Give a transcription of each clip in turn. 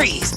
Freeze!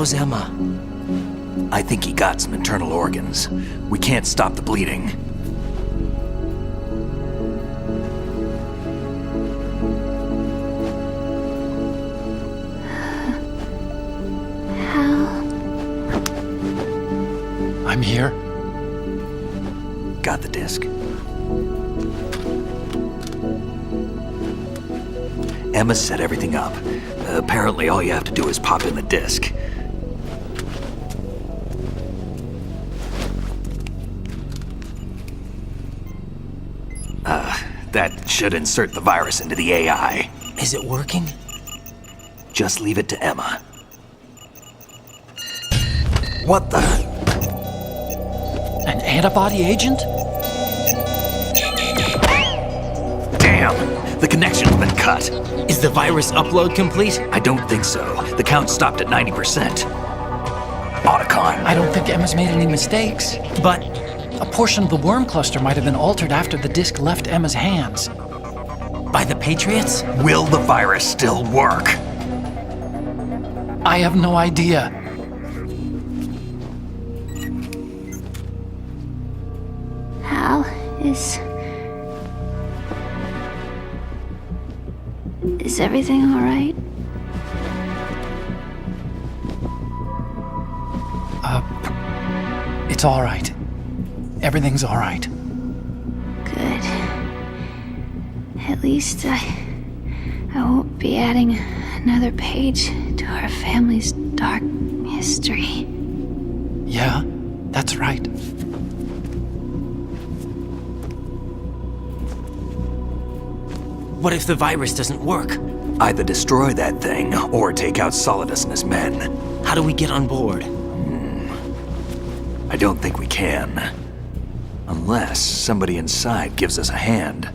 How's Emma? I think he got some internal organs. We can't stop the bleeding. I'm here. Got the disc. Emma set everything up. Apparently all you have to do is pop in the disc. That should insert the virus into the AI. Is it working? Just leave it to Emma. What the? An antibody agent? Damn! The connection's been cut. Is the virus upload complete? I don't think so. The count stopped at 90%. Otacon. I don't think Emma's made any mistakes. But a portion of the worm cluster might have been altered after the disc left Emma's hands. By the Patriots? Will the virus still work? I have no idea. Hal, is everything all right? It's all right. Everything's all right. Good. At least I won't be adding another page to our family's dark history. Yeah, that's right. What if the virus doesn't work? Either destroy that thing, or take out Solidus and his men. How do we get on board? I don't think we can. Unless somebody inside gives us a hand.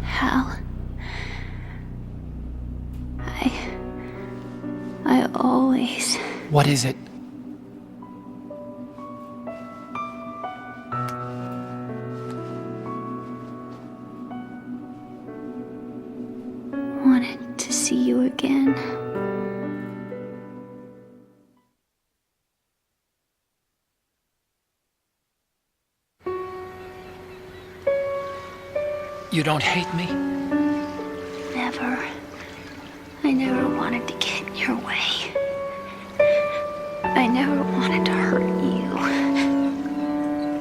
Hal, I always... What is it? wanted to see you again. You don't hate me? Never. I never wanted to get in your way. I never wanted to hurt you.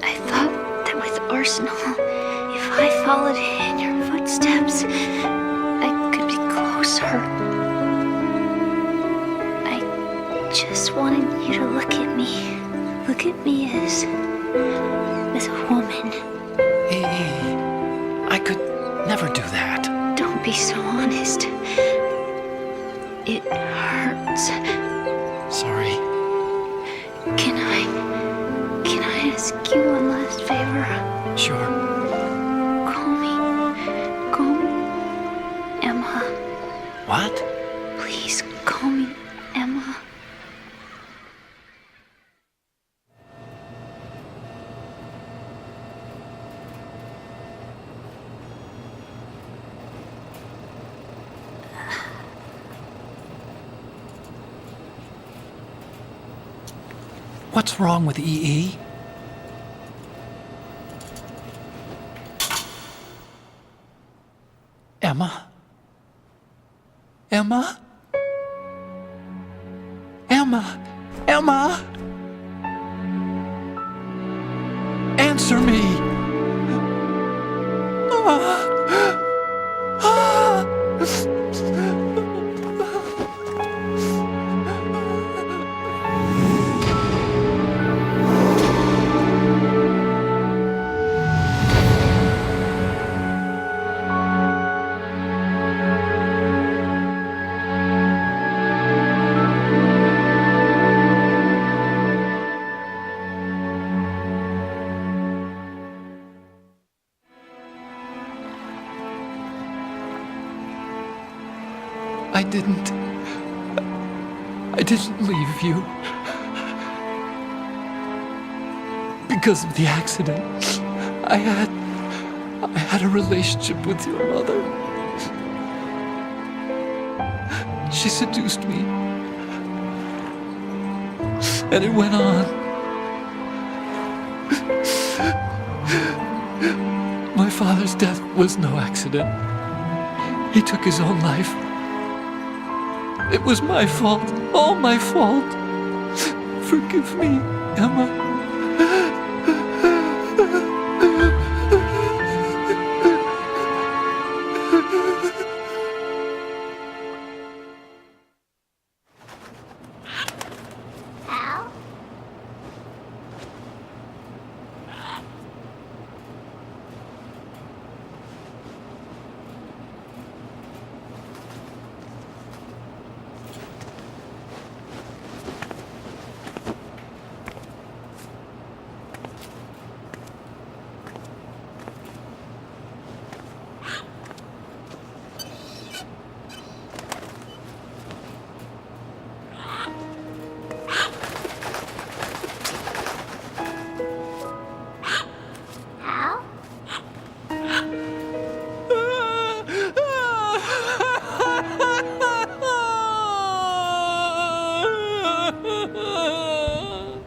I thought that with Arsenal, if I followed in your footsteps, I could be closer. I just wanted you to look at me. Look at me as a woman. I could never do that. Don't be so honest. It hurts. Sorry. Can I ask you one last favor? Sure. Call me Emma. What? Please call me Emma. What's wrong with EE? Emma? Emma? Emma? Emma? Answer me! I didn't leave you. Because of the accident, I had a relationship with your mother. She seduced me. And it went on. My father's death was no accident. He took his own life. It was my fault, all my fault. Forgive me, Emma.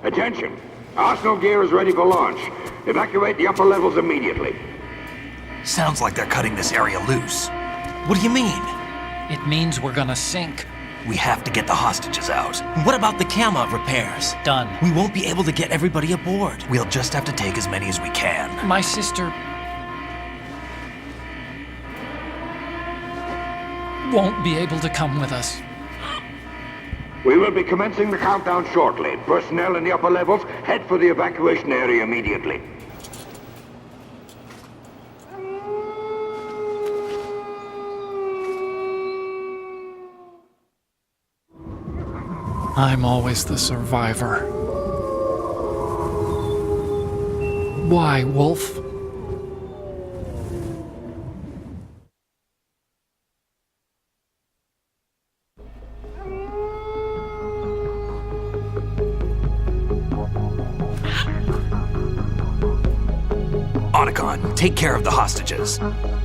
Attention! Arsenal gear is ready for launch. Evacuate the upper levels immediately. Sounds like they're cutting this area loose. What do you mean? It means we're gonna sink. We have to get the hostages out. What about the camera repairs? Done. We won't be able to get everybody aboard. We'll just have to take as many as we can. My sister won't be able to come with us. We will be commencing the countdown shortly. Personnel in the upper levels, head for the evacuation area immediately. I'm always the survivor. Why, Wolf? Otacon, take care of the hostages.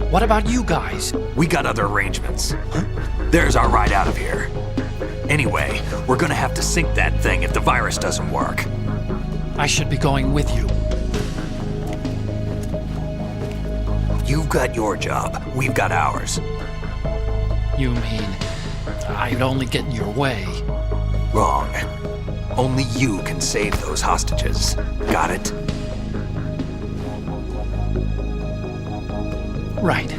What about you guys? We got other arrangements. There's our ride out of here. Anyway, we're gonna have to sink that thing if the virus doesn't work. I should be going with you. You've got your job, we've got ours. You mean I'd only get in your way? Wrong. Only you can save those hostages. Got it? Right.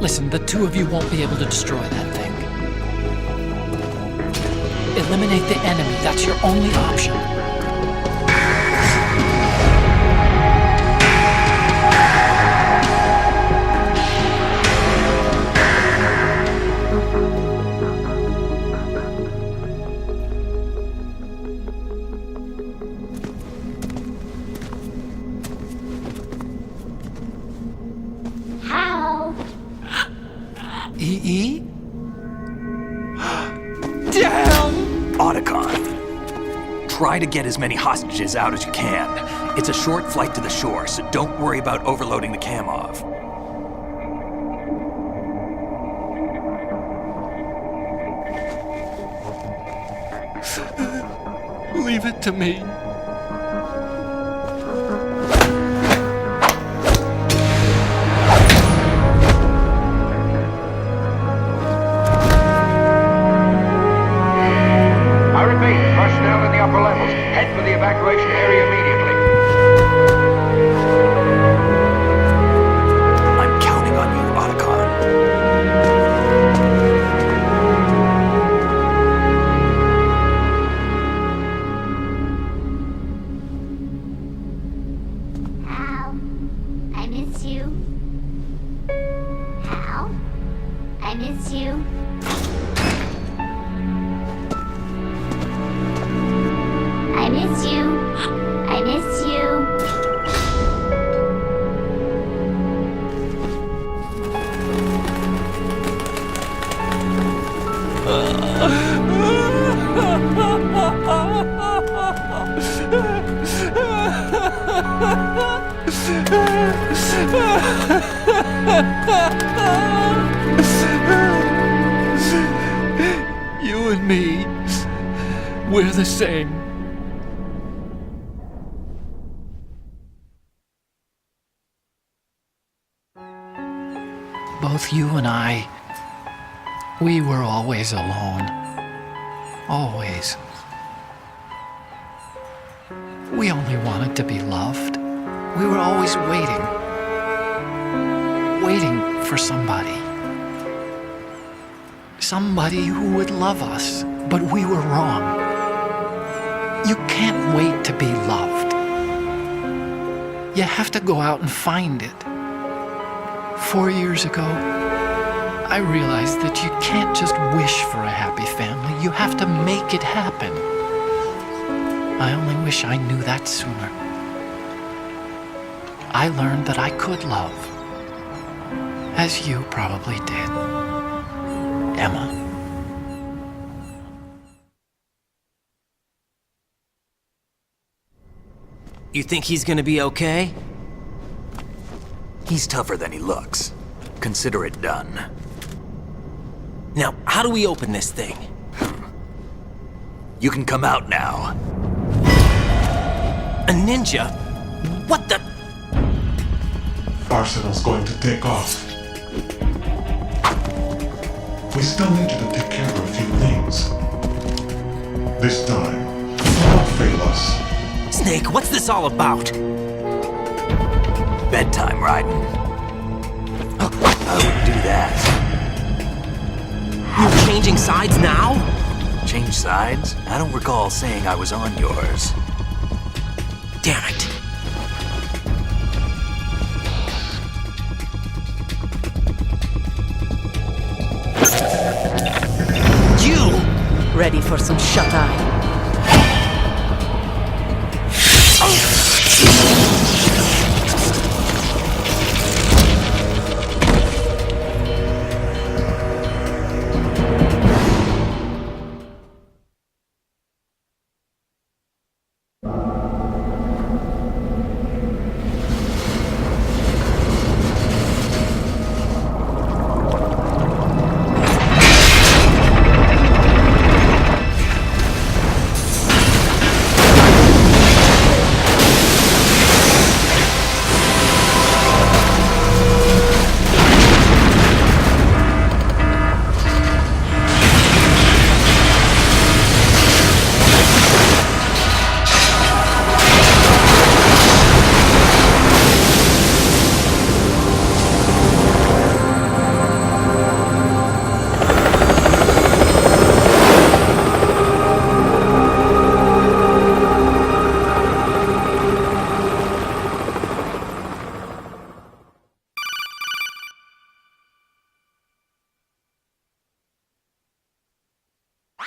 Listen, the two of you won't be able to destroy that thing. Eliminate the enemy. That's your only option. How? E.E.? Damn! Otacon. Try to get as many hostages out as you can. It's a short flight to the shore, so don't worry about overloading the Kamov. Leave it to me. I repeat, personnel in the upper levels, head for the evacuation area immediately. I'm counting on you, Otacon. Hal, I miss you. Hal, I miss you. I miss you. I miss you. You and me, we're the same. Both you and I, we were always alone. Always. We only wanted to be loved. We were always waiting. Waiting for somebody. Somebody who would love us, but we were wrong. You can't wait to be loved. You have to go out and find it. 4 years ago, I realized that you can't just wish for a happy family. You have to make it happen. I only wish I knew that sooner. I learned that I could love, as you probably did, Emma. You think he's gonna be okay? He's tougher than he looks. Consider it done. Now, how do we open this thing? You can come out now. A ninja? What the? Arsenal's going to take off. We still need you to take care of a few things. This time, don't fail us. Snake, what's this all about? Bedtime, Raiden. I wouldn't do that. You're changing sides now? Change sides? I don't recall saying I was on yours. Damn it. You! Ready for some shut-eye?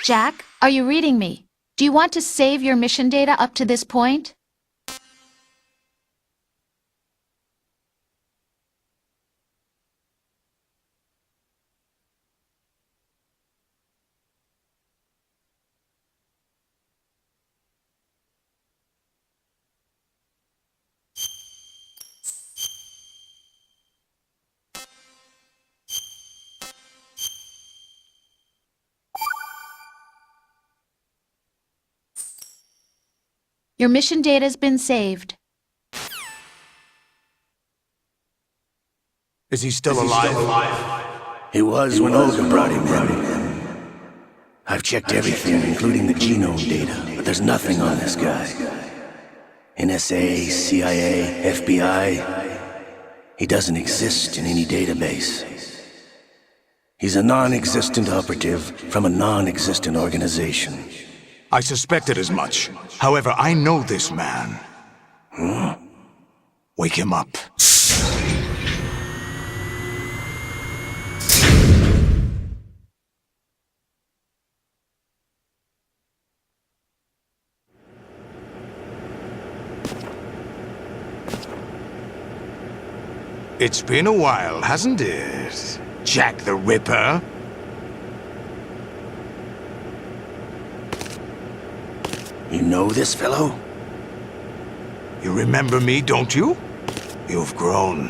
Jack, are you reading me? Do you want to save your mission data up to this point? Your mission data's been saved. Is he still alive? He was when Olga brought him in. I've checked everything, including the genome data, but there's nothing on this guy. NSA, CIA, FBI. He doesn't exist in any database. He's a non-existent operative from a non-existent organization. I suspected as much. However, I know this man. Wake him up. It's been a while, hasn't it? Jack the Ripper? You know this fellow? You remember me, don't you? You've grown.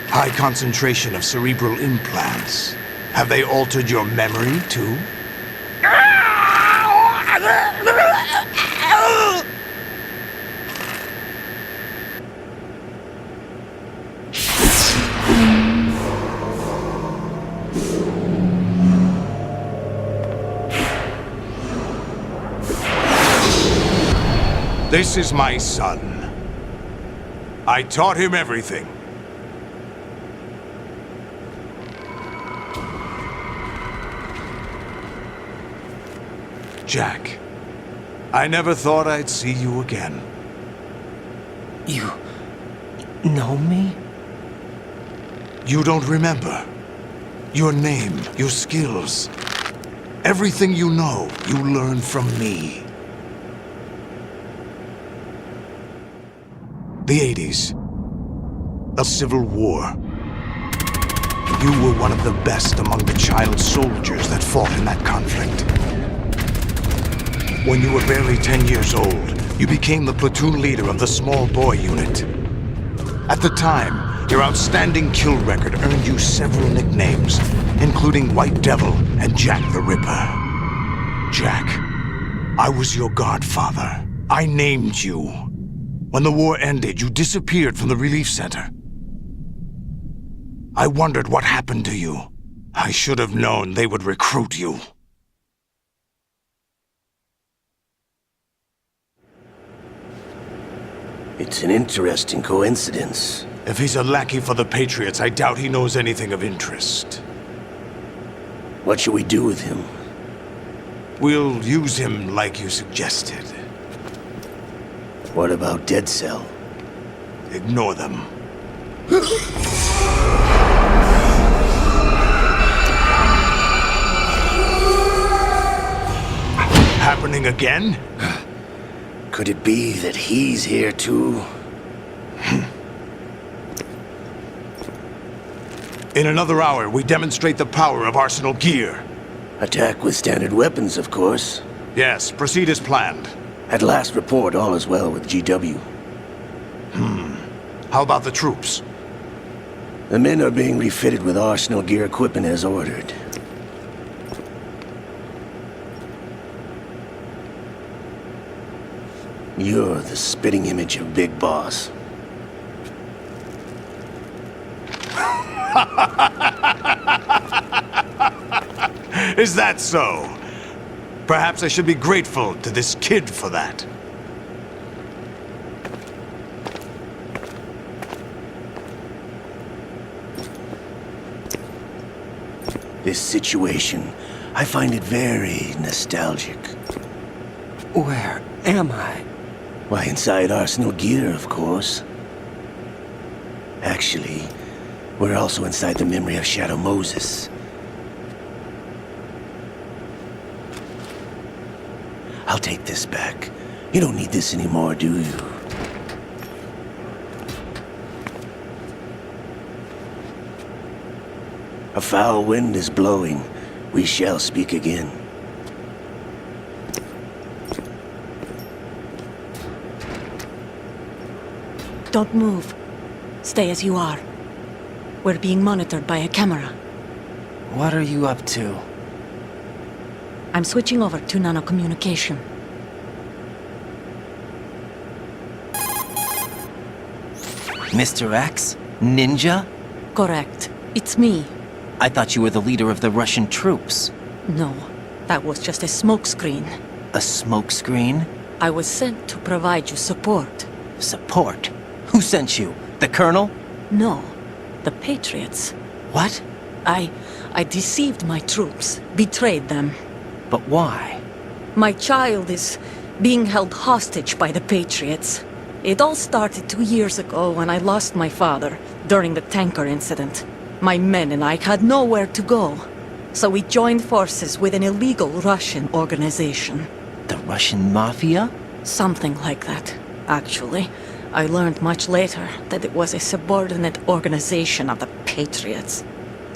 High concentration of cerebral implants. Have they altered your memory, too? This is my son. I taught him everything. Jack, I never thought I'd see you again. You know me? You don't remember. Your name, your skills. Everything you know, you learned from me. The 80s. The Civil War. You were one of the best among the child soldiers that fought in that conflict. When you were barely 10 years old, you became the platoon leader of the small boy unit. At the time, your outstanding kill record earned you several nicknames, including White Devil and Jack the Ripper. Jack, I was your godfather. I named you. When the war ended, you disappeared from the relief center. I wondered what happened to you. I should have known they would recruit you. It's an interesting coincidence. If he's a lackey for the Patriots, I doubt he knows anything of interest. What should we do with him? We'll use him like you suggested. What about Dead Cell? Ignore them. Happening again? Could it be that he's here too? In another hour, we demonstrate the power of Arsenal gear. Attack with standard weapons, of course. Yes, proceed as planned. At last report, all is well with GW. How about the troops? The men are being refitted with Arsenal gear equipment as ordered. You're the spitting image of Big Boss. Is that so? Perhaps I should be grateful to this kid for that. This situation, I find it very nostalgic. Where am I? Why, inside Arsenal gear, of course. Actually, we're also inside the memory of Shadow Moses. I'll take this back. You don't need this anymore, do you? A foul wind is blowing. We shall speak again. Don't move. Stay as you are. We're being monitored by a camera. What are you up to? I'm switching over to nanocommunication. Mr. X? Ninja? Correct. It's me. I thought you were the leader of the Russian troops. No, that was just a smokescreen. A smokescreen? I was sent to provide you support. Support? Who sent you? The Colonel? No, the Patriots. What? I deceived my troops, betrayed them. But why? My child is being held hostage by the Patriots. It all started 2 years ago when I lost my father during the tanker incident. My men and I had nowhere to go, so we joined forces with an illegal Russian organization. The Russian Mafia? Something like that, actually. I learned much later that it was a subordinate organization of the Patriots.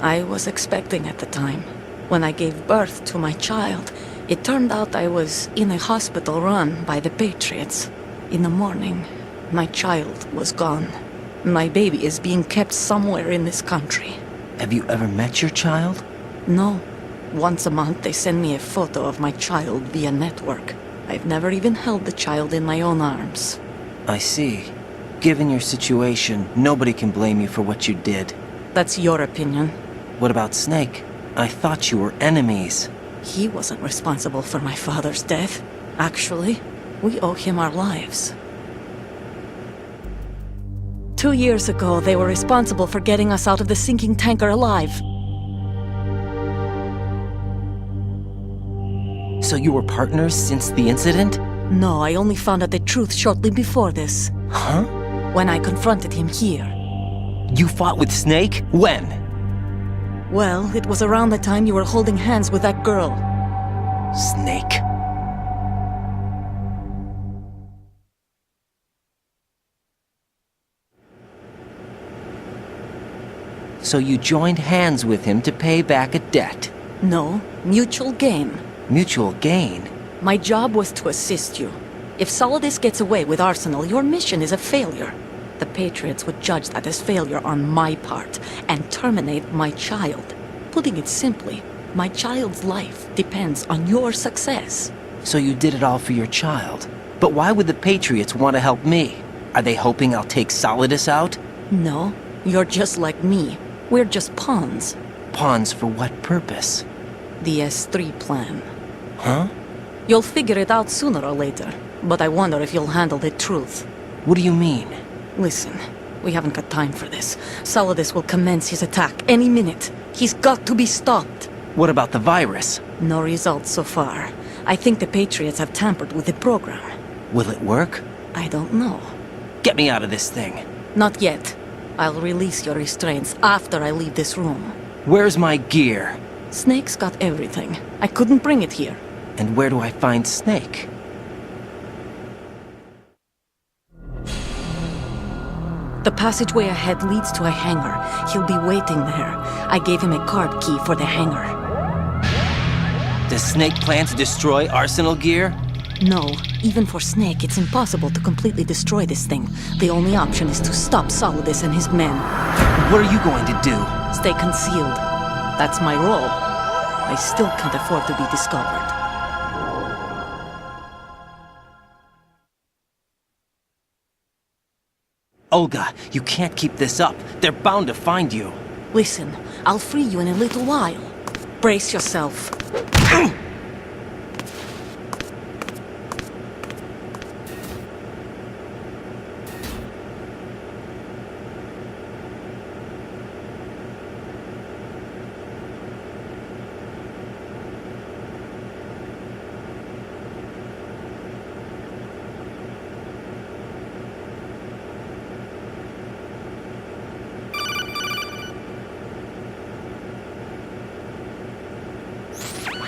I was expecting at the time. When I gave birth to my child, it turned out I was in a hospital run by the Patriots. In the morning, my child was gone. My baby is being kept somewhere in this country. Have you ever met your child? No. Once a month they send me a photo of my child via network. I've never even held the child in my own arms. I see. Given your situation, nobody can blame you for what you did. That's your opinion. What about Snake? I thought you were enemies. He wasn't responsible for my father's death. Actually, we owe him our lives. 2 years ago, they were responsible for getting us out of the sinking tanker alive. So you were partners since the incident? No, I only found out the truth shortly before this. Huh? When I confronted him here. You fought with Snake? When? Well, it was around the time you were holding hands with that girl. Snake. So you joined hands with him to pay back a debt? No, mutual gain. Mutual gain? My job was to assist you. If Solidus gets away with Arsenal, your mission is a failure. The Patriots would judge that as failure on my part and terminate my child. Putting it simply, my child's life depends on your success. So you did it all for your child. But why would the Patriots want to help me? Are they hoping I'll take Solidus out? No, you're just like me. We're just pawns. Pawns for what purpose? The S3 plan. Huh? You'll figure it out sooner or later, but I wonder if you'll handle the truth. What do you mean? Listen, we haven't got time for this. Solidus will commence his attack any minute. He's got to be stopped. What about the virus? No results so far. I think the Patriots have tampered with the program. Will it work? I don't know. Get me out of this thing. Not yet. I'll release your restraints after I leave this room. Where's my gear? Snake's got everything. I couldn't bring it here. And where do I find Snake? The passageway ahead leads to a hangar. He'll be waiting there. I gave him a card key for the hangar. Does Snake plan to destroy Arsenal gear? No, even for Snake, it's impossible to completely destroy this thing. The only option is to stop Solidus and his men. What are you going to do? Stay concealed. That's my role. I still can't afford to be discovered. Olga, you can't keep this up. They're bound to find you. Listen, I'll free you in a little while. Brace yourself.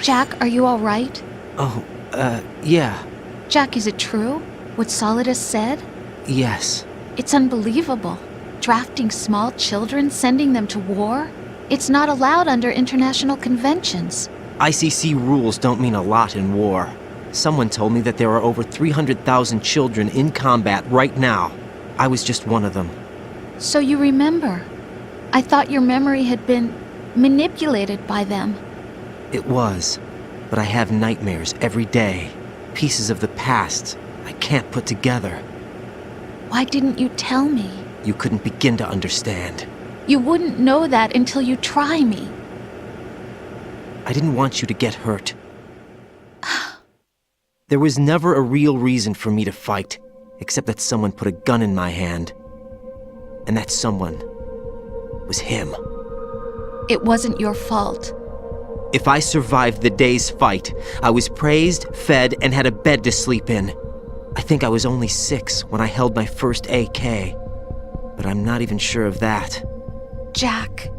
Jack, are you all right? Oh, Yeah. Jack, is it true? What Solidus said? Yes. It's unbelievable. Drafting small children, sending them to war? It's not allowed under international conventions. ICC rules don't mean a lot in war. Someone told me that there are over 300,000 children in combat right now. I was just one of them. So you remember. I thought your memory had been manipulated by them. It was. But I have nightmares every day. Pieces of the past I can't put together. Why didn't you tell me? You couldn't begin to understand. You wouldn't know that until you try me. I didn't want you to get hurt. There was never a real reason for me to fight, except that someone put a gun in my hand. And that someone was him. It wasn't your fault. If I survived the day's fight, I was praised, fed, and had a bed to sleep in. I think I was only 6 when I held my first AK. But I'm not even sure of that. Jack.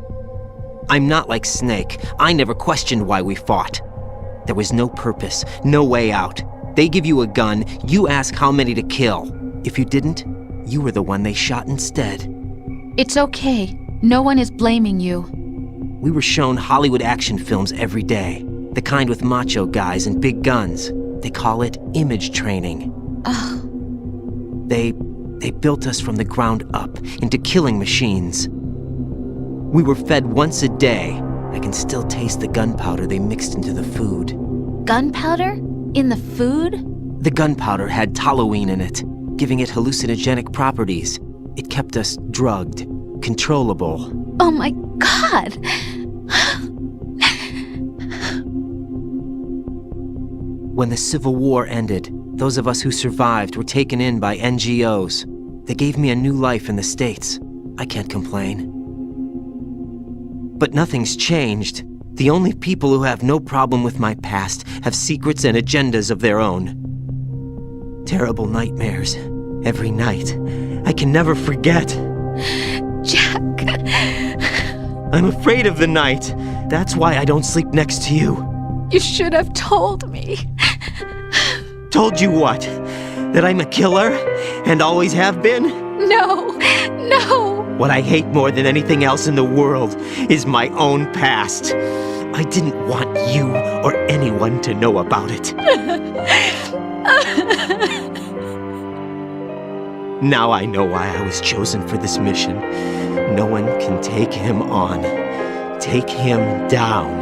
I'm not like Snake. I never questioned why we fought. There was no purpose, no way out. They give you a gun, you ask how many to kill. If you didn't, you were the one they shot instead. It's okay. No one is blaming you. We were shown Hollywood action films every day. The kind with macho guys and big guns. They call it image training. They built us from the ground up into killing machines. We were fed once a day. I can still taste the gunpowder they mixed into the food. Gunpowder? In the food? The gunpowder had toluene in it, giving it hallucinogenic properties. It kept us drugged, controllable. Oh my God! When the Civil War ended, those of us who survived were taken in by NGOs. They gave me a new life in the States. I can't complain. But nothing's changed. The only people who have no problem with my past have secrets and agendas of their own. Terrible nightmares. Every night. I can never forget. Jack. I'm afraid of the night. That's why I don't sleep next to you. You should have told me. Told you what? That I'm a killer? And always have been? No. What I hate more than anything else in the world is my own past. I didn't want you or anyone to know about it. Now I know why I was chosen for this mission. No one can take him on, take him down,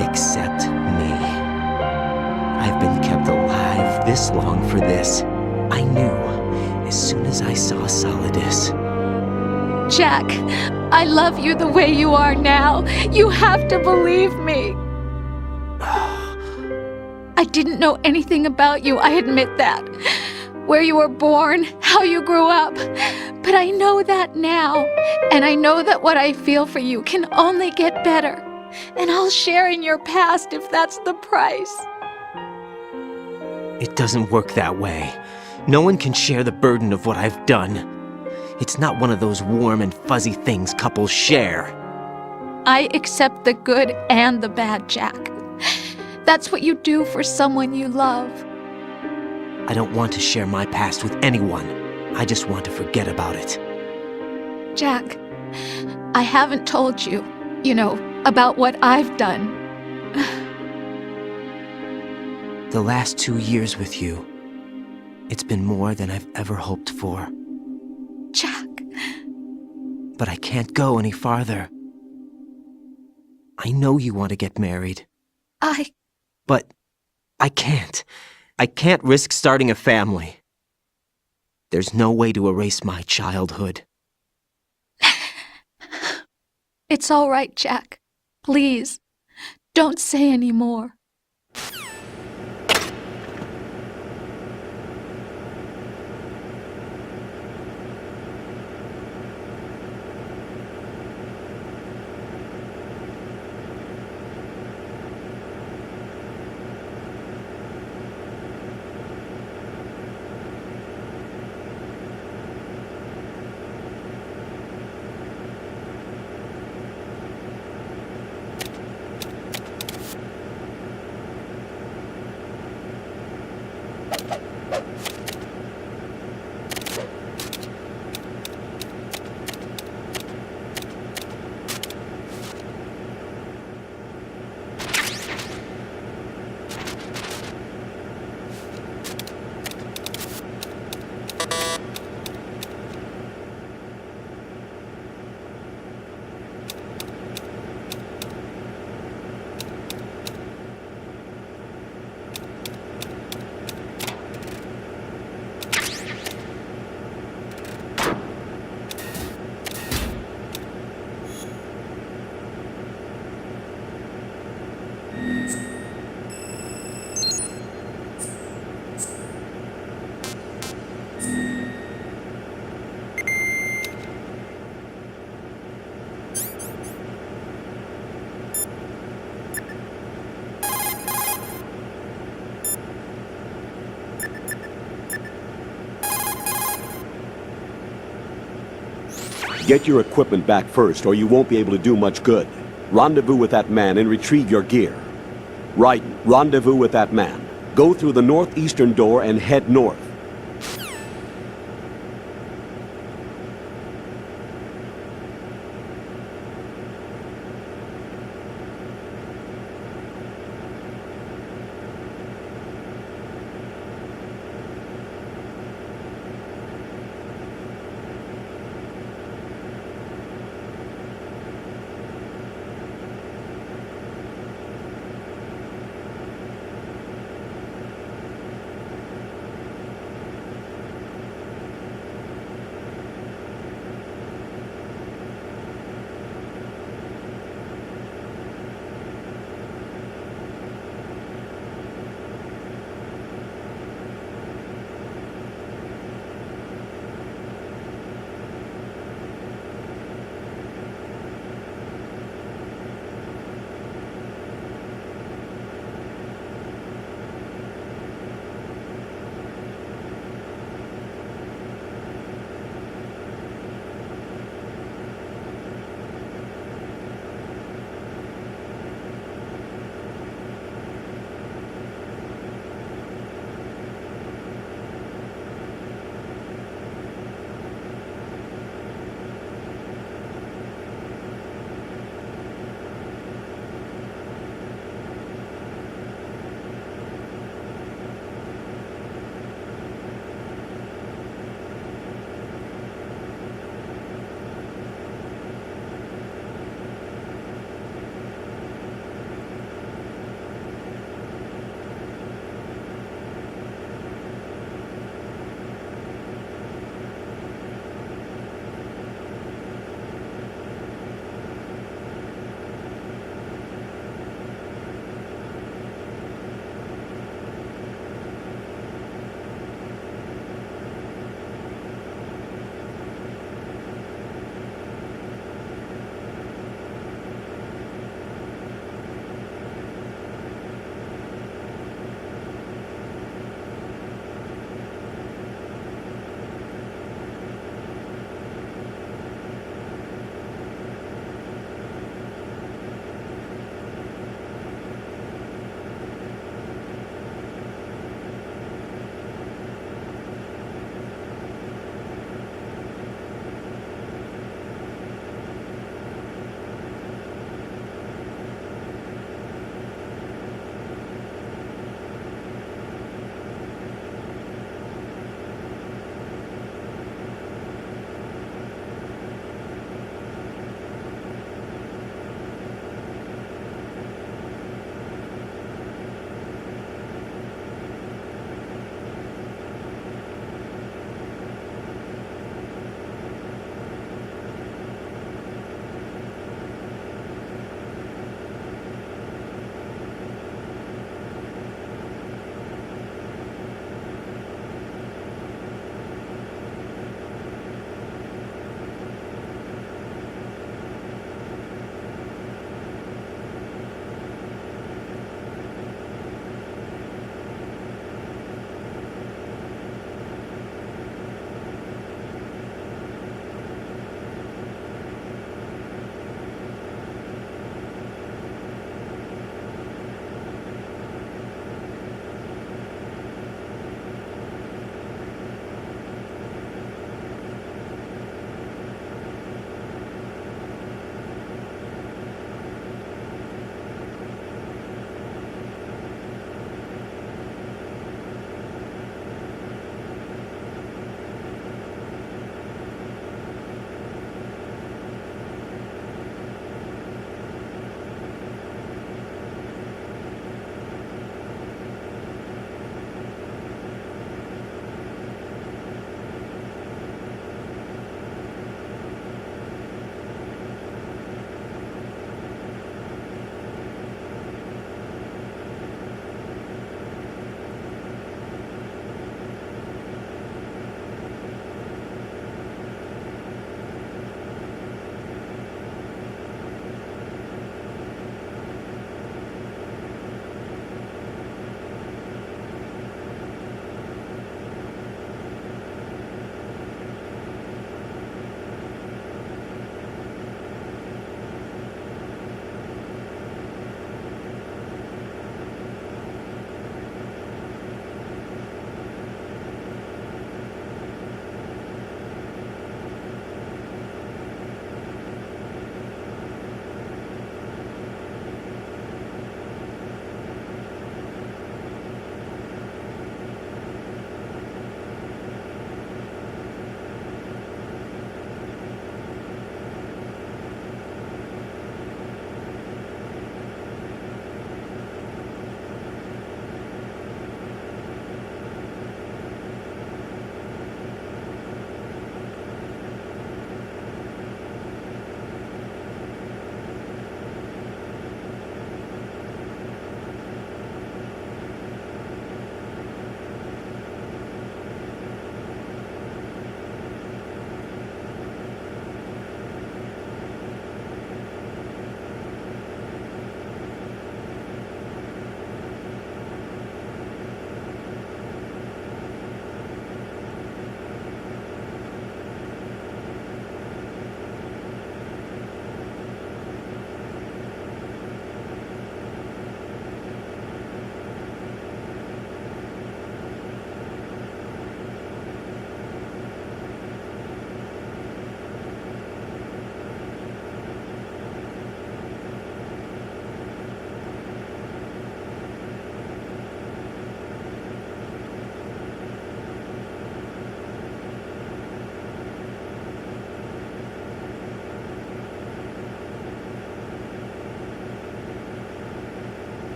except me. I've been kept alive this long for this. I knew as soon as I saw Solidus. Jack, I love you the way you are now. You have to believe me. I didn't know anything about you, I admit that. Where you were born, how you grew up. But I know that now. And I know that what I feel for you can only get better. And I'll share in your past if that's the price. It doesn't work that way. No one can share the burden of what I've done. It's not one of those warm and fuzzy things couples share. I accept the good and the bad, Jack. That's what you do for someone you love. I don't want to share my past with anyone. I just want to forget about it. Jack, I haven't told you, about what I've done. The last 2 years with you, it's been more than I've ever hoped for. Jack. But I can't go any farther. I know you want to get married. But I can't. I can't risk starting a family. There's no way to erase my childhood. It's all right, Jack. Please, don't say any more. Get your equipment back first, or you won't be able to do much good. Rendezvous with that man and retrieve your gear. Raiden, rendezvous with that man. Go through the northeastern door and head north.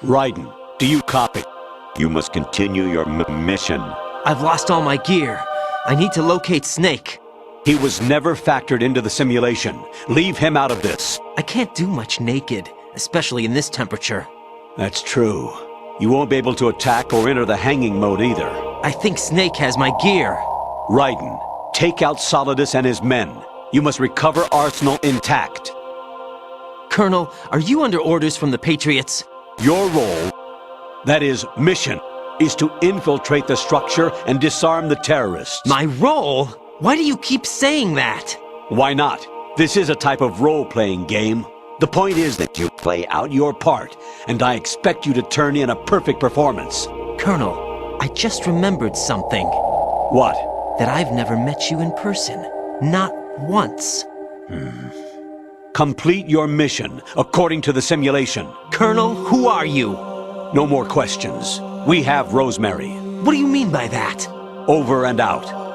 Raiden, do you copy? You must continue your mission. I've lost all my gear. I need to locate Snake. He was never factored into the simulation. Leave him out of this. I can't do much naked, especially in this temperature. That's true. You won't be able to attack or enter the hanging mode either. I think Snake has my gear. Raiden, take out Solidus and his men. You must recover Arsenal intact. Colonel, are you under orders from the Patriots? Your role, that is, mission, is to infiltrate the structure and disarm the terrorists. My role? Why do you keep saying that? Why not? This is a type of role-playing game. The point is that you play out your part, and I expect you to turn in a perfect performance. Colonel, I just remembered something. What? That I've never met you in person. Not once. Complete your mission, according to the simulation. Colonel, who are you? No more questions. We have Rosemary. What do you mean by that? Over and out.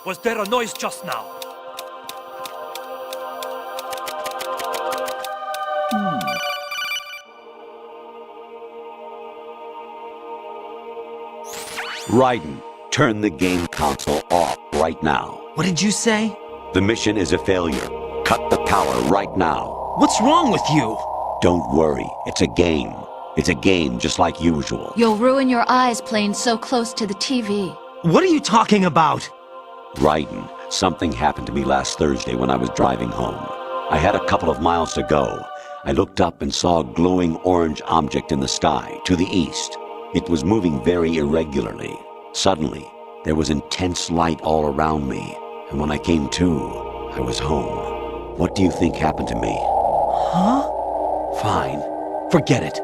Was there a noise just now? Raiden, turn the game console off right now. What did you say? The mission is a failure. Cut the power right now. What's wrong with you? Don't worry, it's a game. It's a game just like usual. You'll ruin your eyes playing so close to the TV. What are you talking about? Raiden, something happened to me last Thursday when I was driving home. I had a couple of miles to go. I looked up and saw a glowing orange object in the sky, to the east. It was moving very irregularly. Suddenly, there was intense light all around me, and when I came to, I was home. What do you think happened to me? Huh? Fine. Forget it.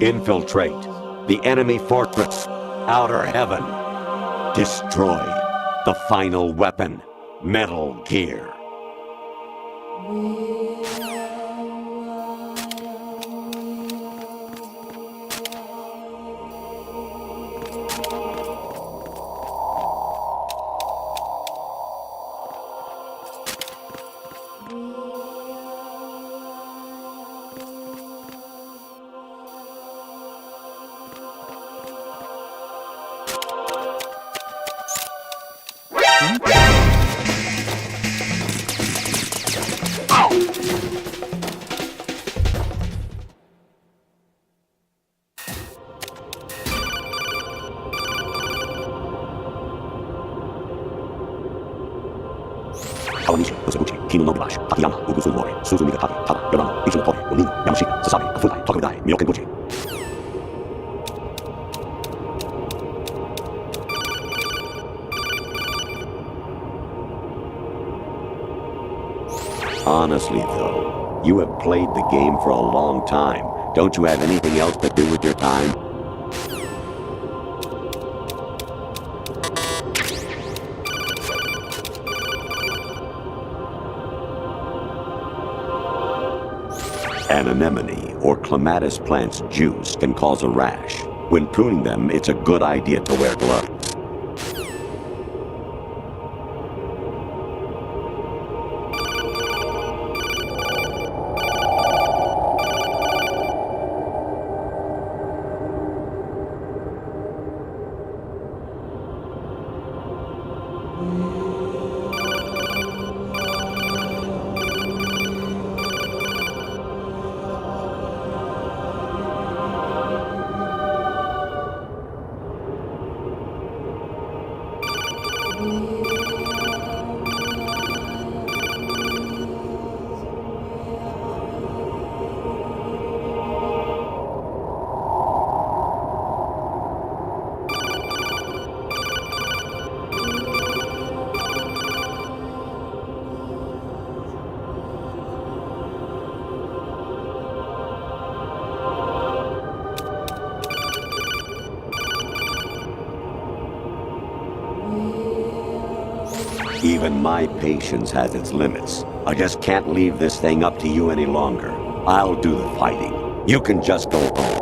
Infiltrate the enemy fortress, Outer Heaven. Destroy the final weapon, Metal Gear. Honestly, though, you have played the game for a long time. Don't you have anything else to do with your time? An anemone or clematis plant's juice can cause a rash. When pruning them, it's a good idea to wear gloves. Even my patience has its limits. I just can't leave this thing up to you any longer. I'll do the fighting. You can just go home.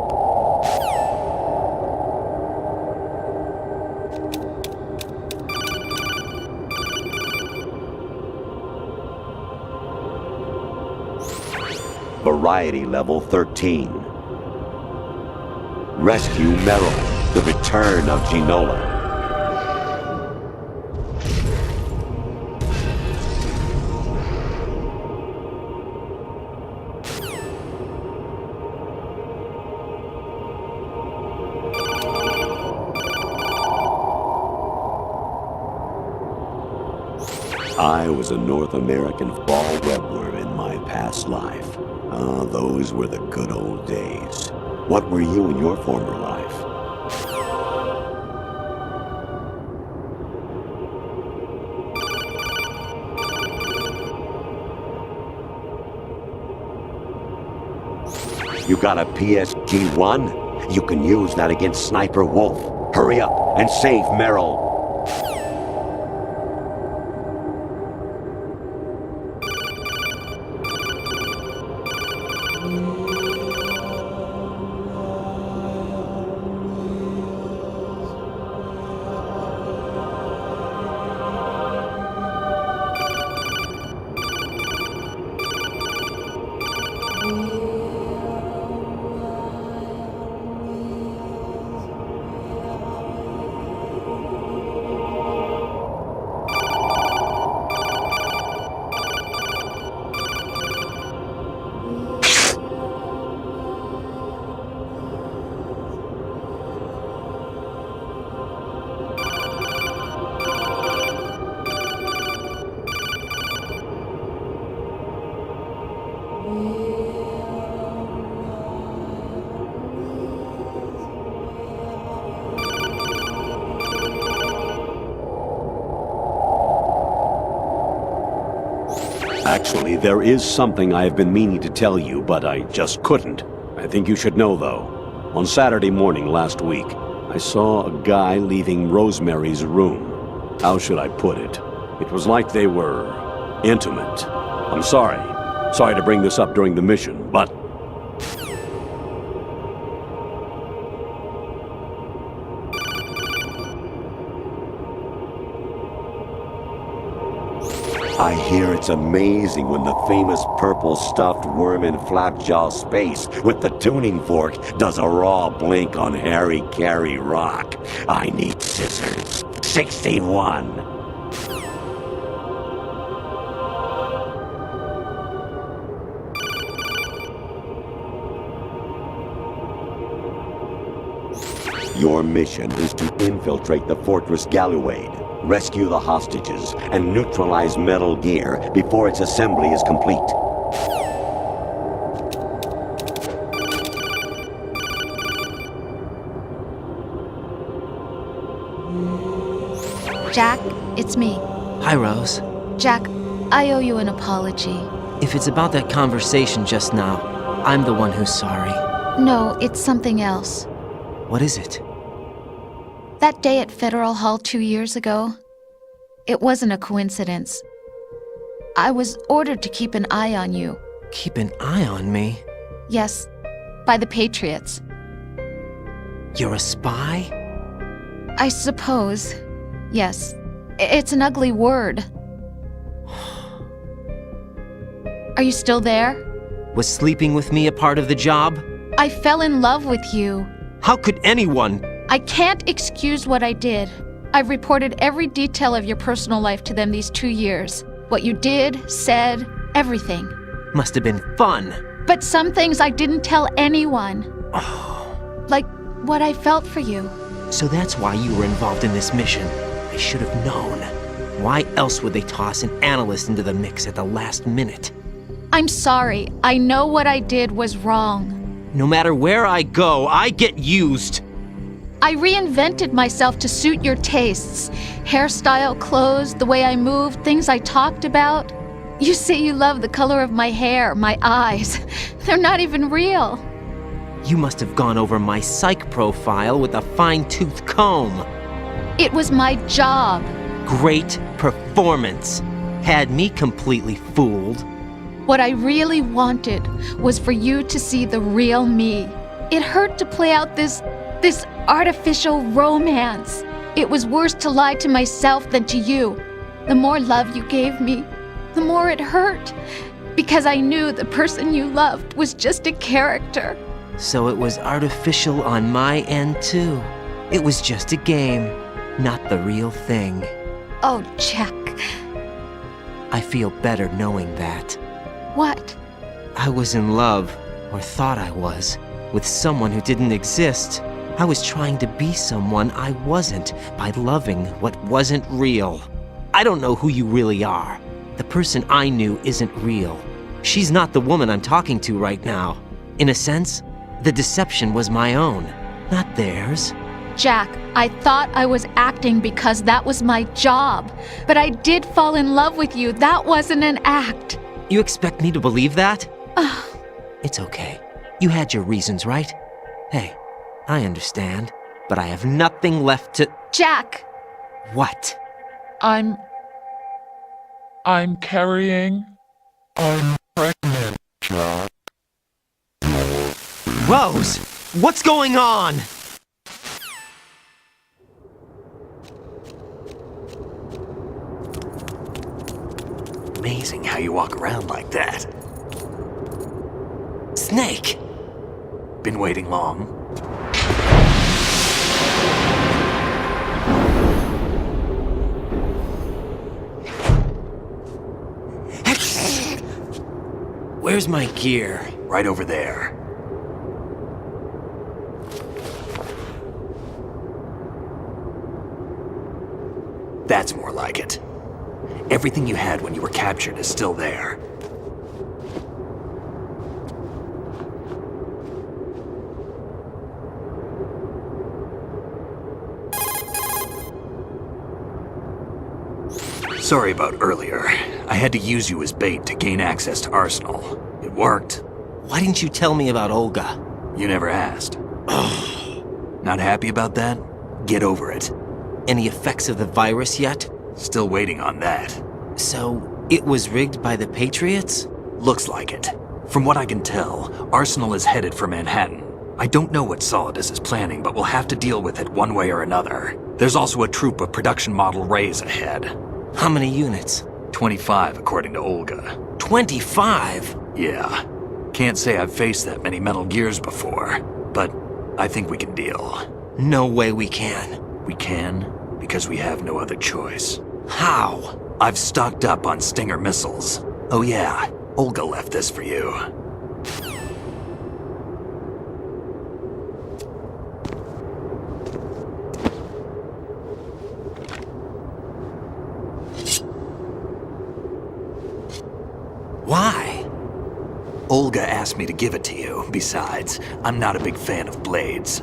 Variety level 13. Rescue Meryl, the return of Ginola. I was a North American fall webworm in my past life. Ah, those were the good old days. What were you in your former life? You got a PSG-1? You can use that against Sniper Wolf. Hurry up and save Meryl. Actually, there is something I have been meaning to tell you, but I just couldn't. I think you should know, though. On Saturday morning last week, I saw a guy leaving Rosemary's room. How should I put it? It was like they were intimate. I'm sorry. Sorry to bring this up during the mission, but... I hear it's amazing when the famous purple stuffed worm in Flapjaw space with the tuning fork does a raw blink on Harry Carey Rock. I need scissors. 61. Your mission is to infiltrate the Fortress Galluade, rescue the hostages, and neutralize Metal Gear before its assembly is complete. Jack, it's me. Hi, Rose. Jack, I owe you an apology. If it's about that conversation just now, I'm the one who's sorry. No, it's something else. What is it? That day at Federal Hall 2 years ago, it wasn't a coincidence. I was ordered to keep an eye on you. Keep an eye on me? Yes, by the Patriots. You're a spy? I suppose. Yes. It's an ugly word. Are you still there? Was sleeping with me a part of the job? I fell in love with you. How could anyone? I can't excuse what I did. I've reported every detail of your personal life to them these 2 years. What you did, said, everything. Must have been fun. But some things I didn't tell anyone. Like what I felt for you. So that's why you were involved in this mission. I should have known. Why else would they toss an analyst into the mix at the last minute? I'm sorry. I know what I did was wrong. No matter where I go, I get used. I reinvented myself to suit your tastes. Hairstyle, clothes, the way I moved, things I talked about. You say you love the color of my hair, my eyes. They're not even real. You must have gone over my psych profile with a fine-tooth comb. It was my job. Great performance had me completely fooled. What I really wanted was for you to see the real me. It hurt to play out this artificial romance. It was worse to lie to myself than to you. The more love you gave me, the more it hurt. Because I knew the person you loved was just a character. So it was artificial on my end too. It was just a game, not the real thing. Oh, Jack. I feel better knowing that. What? I was in love, or thought I was, with someone who didn't exist. I was trying to be someone I wasn't by loving what wasn't real. I don't know who you really are. The person I knew isn't real. She's not the woman I'm talking to right now. In a sense, the deception was my own, not theirs. Jack, I thought I was acting because that was my job. But I did fall in love with you. That wasn't an act. You expect me to believe that? It's okay. You had your reasons, right? Hey, I understand. But I have nothing left to... Jack! What? I'm carrying. I'm pregnant, Jack. Rose! What's going on? Amazing how you walk around like that. Snake! Been waiting long? Where's my gear? Right over there. That's more like it. Everything you had when you were captured is still there. Sorry about earlier. I had to use you as bait to gain access to Arsenal. It worked. Why didn't you tell me about Olga? You never asked. Not happy about that? Get over it. Any effects of the virus yet? Still waiting on that. So, it was rigged by the Patriots? Looks like it. From what I can tell, Arsenal is headed for Manhattan. I don't know what Solidus is planning, but we'll have to deal with it one way or another. There's also a troop of production model Rays ahead. How many units? 25, according to Olga. 25? Yeah. Can't say I've faced that many Metal Gears before, but I think we can deal. No way we can. We can, because we have no other choice. How? I've stocked up on Stinger missiles. Oh yeah, Olga left this for you. Why? Olga asked me to give it to you. Besides, I'm not a big fan of blades.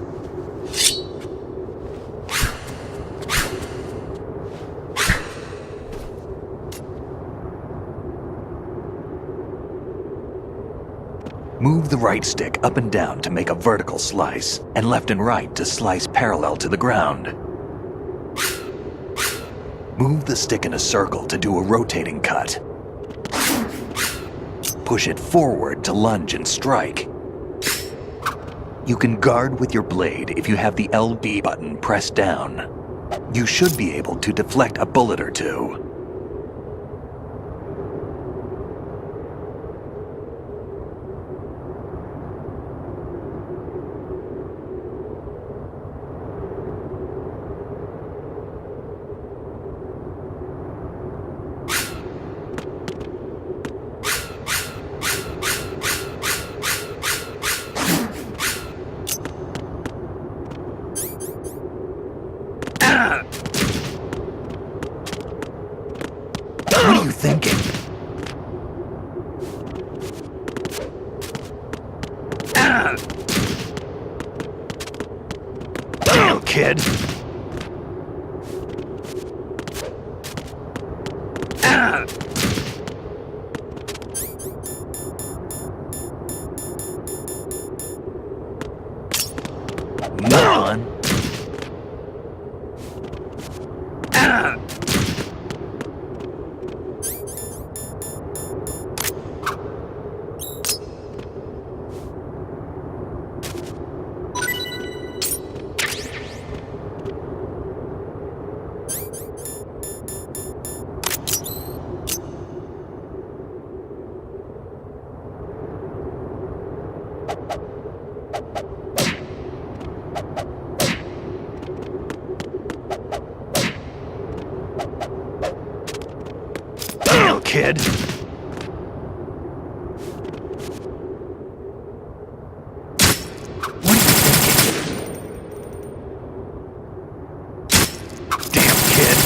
Move the right stick up and down to make a vertical slice, and left and right to slice parallel to the ground. Move the stick in a circle to do a rotating cut. Push it forward to lunge and strike. You can guard with your blade if you have the LB button pressed down. You should be able to deflect a bullet or two. What are you thinking? Damn, kid! Moron! Damn, kid! What are you thinking? Damn, kid!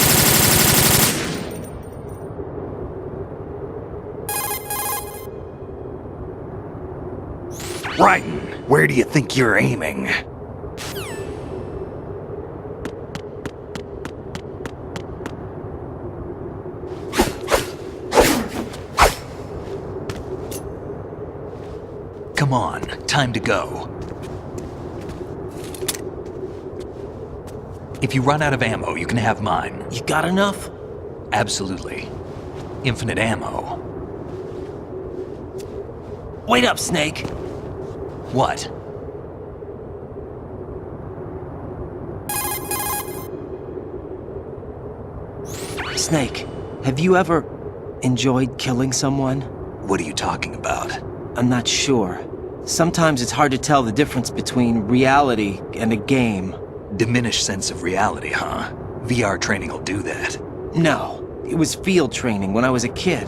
Raiden, where do you think you're aiming? Come on, time to go. If you run out of ammo, you can have mine. You got enough? Absolutely. Infinite ammo. Wait up, Snake. What? Snake, have you ever enjoyed killing someone? What are you talking about? I'm not sure. Sometimes it's hard to tell the difference between reality and a game. Diminished sense of reality, huh? VR training will do that. No, it was field training when I was a kid.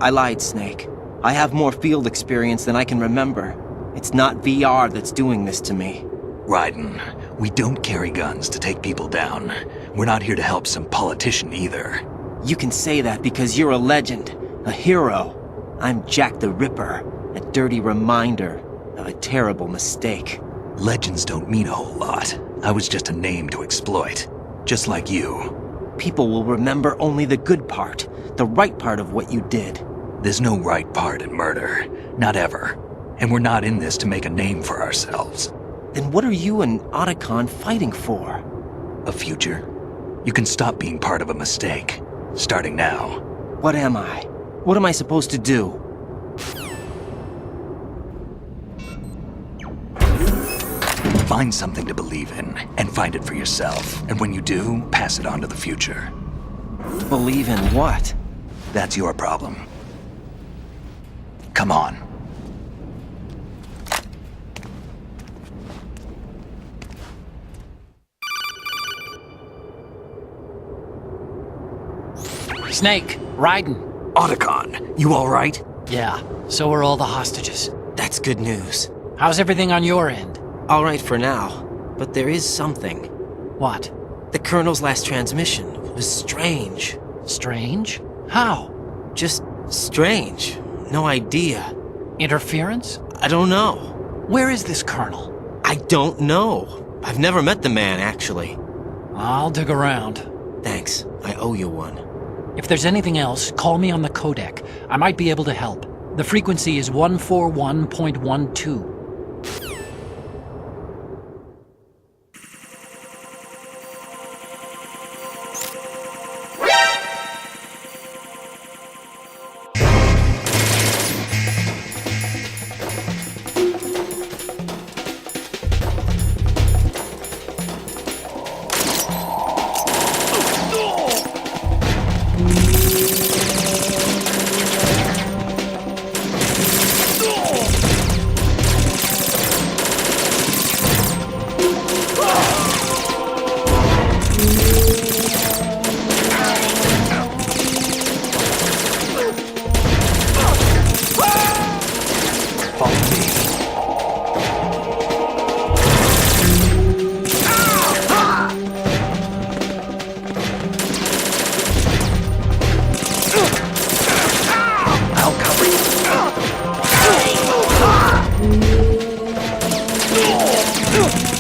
I lied, Snake. I have more field experience than I can remember. It's not VR that's doing this to me. Raiden, we don't carry guns to take people down. We're not here to help some politician either. You can say that because you're a legend, a hero. I'm Jack the Ripper, a dirty reminder of a terrible mistake. Legends don't mean a whole lot. I was just a name to exploit. Just like you. People will remember only the good part, the right part of what you did. There's no right part in murder. Not ever. And we're not in this to make a name for ourselves. Then what are you and Otacon fighting for? A future? You can stop being part of a mistake. Starting now. What am I? What am I supposed to do? Find something to believe in, and find it for yourself. And when you do, pass it on to the future. Believe in what? That's your problem. Come on. Snake, Raiden. Otacon, you all right? Yeah, so are all the hostages. That's good news. How's everything on your end? All right for now, but there is something. What? The Colonel's last transmission was strange. Strange? How? Just strange. No idea. Interference? I don't know. Where is this Colonel? I don't know. I've never met the man, actually. I'll dig around. Thanks. I owe you one. If there's anything else, call me on the codec. I might be able to help. The frequency is 141.12.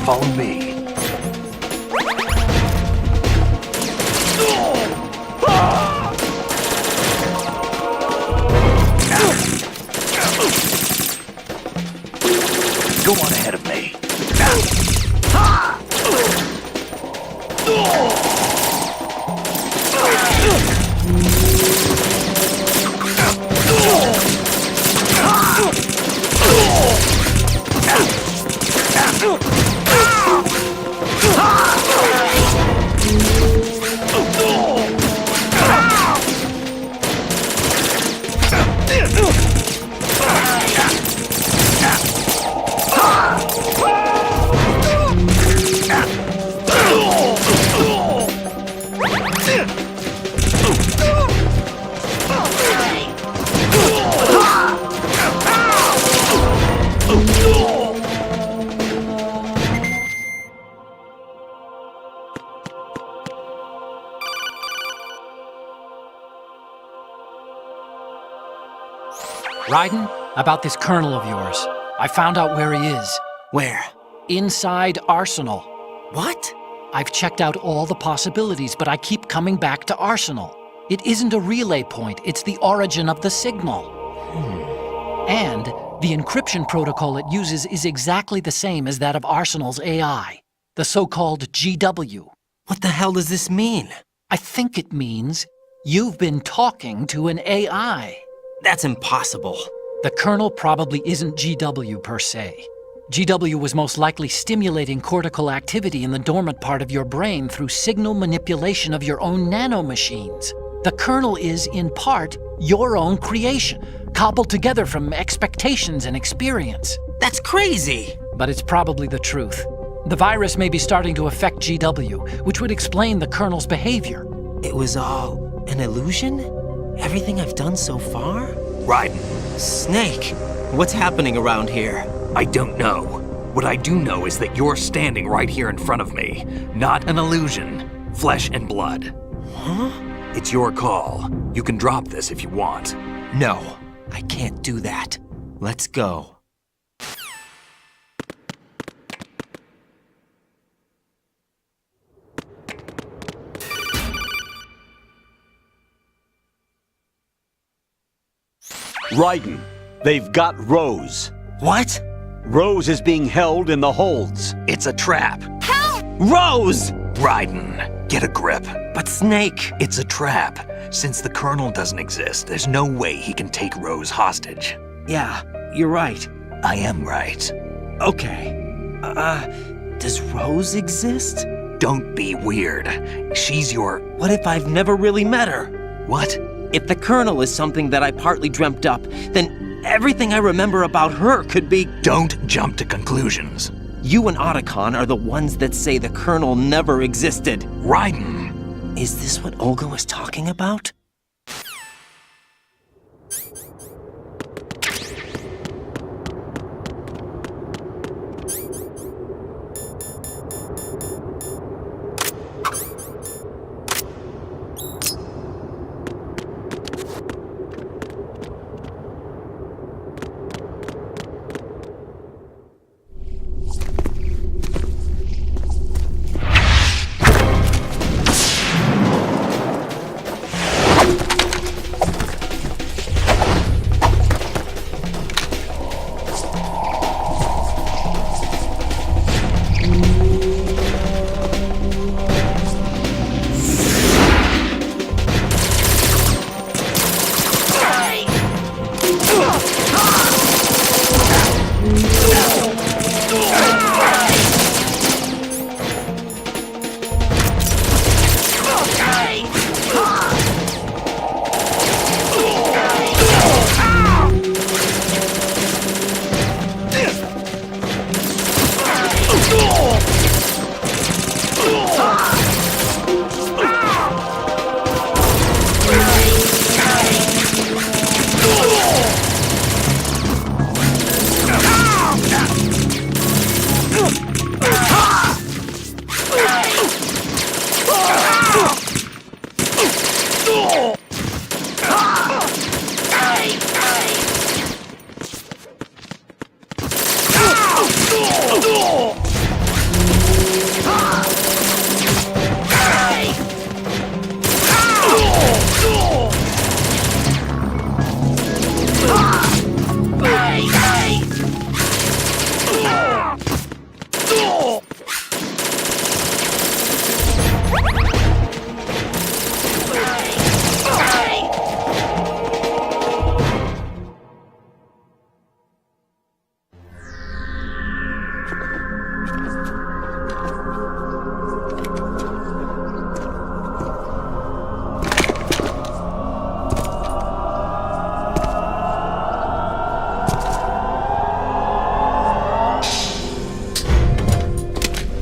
Follow me. Go on ahead of me. Raiden, about this colonel of yours. I found out where he is. Where? Inside Arsenal. What? I've checked out all the possibilities, but I keep coming back to Arsenal. It isn't a relay point, it's the origin of the signal. And the encryption protocol it uses is exactly the same as that of Arsenal's AI, the so-called GW. What the hell does this mean? I think it means you've been talking to an AI. That's impossible. The kernel probably isn't GW per se. GW was most likely stimulating cortical activity in the dormant part of your brain through signal manipulation of your own nanomachines. The kernel is, in part, your own creation, cobbled together from expectations and experience. That's crazy! But it's probably the truth. The virus may be starting to affect GW, which would explain the kernel's behavior. It was all an illusion? Everything I've done so far? Raiden, Snake, what's happening around here? I don't know. What I do know is that you're standing right here in front of me. Not an illusion. Flesh and blood. Huh? It's your call. You can drop this if you want. No, I can't do that. Let's go. Raiden, they've got Rose. What? Rose is being held in the holds. It's a trap. Rose! Raiden, get a grip. But Snake... It's a trap. Since the Colonel doesn't exist, there's no way he can take Rose hostage. Yeah, you're right. I am right. Okay. Does Rose exist? Don't be weird. She's your... What if I've never really met her? What? If the Colonel is something that I partly dreamt up, then everything I remember about her could be... Don't jump to conclusions. You and Otacon are the ones that say the Colonel never existed. Raiden! Is this what Olga was talking about?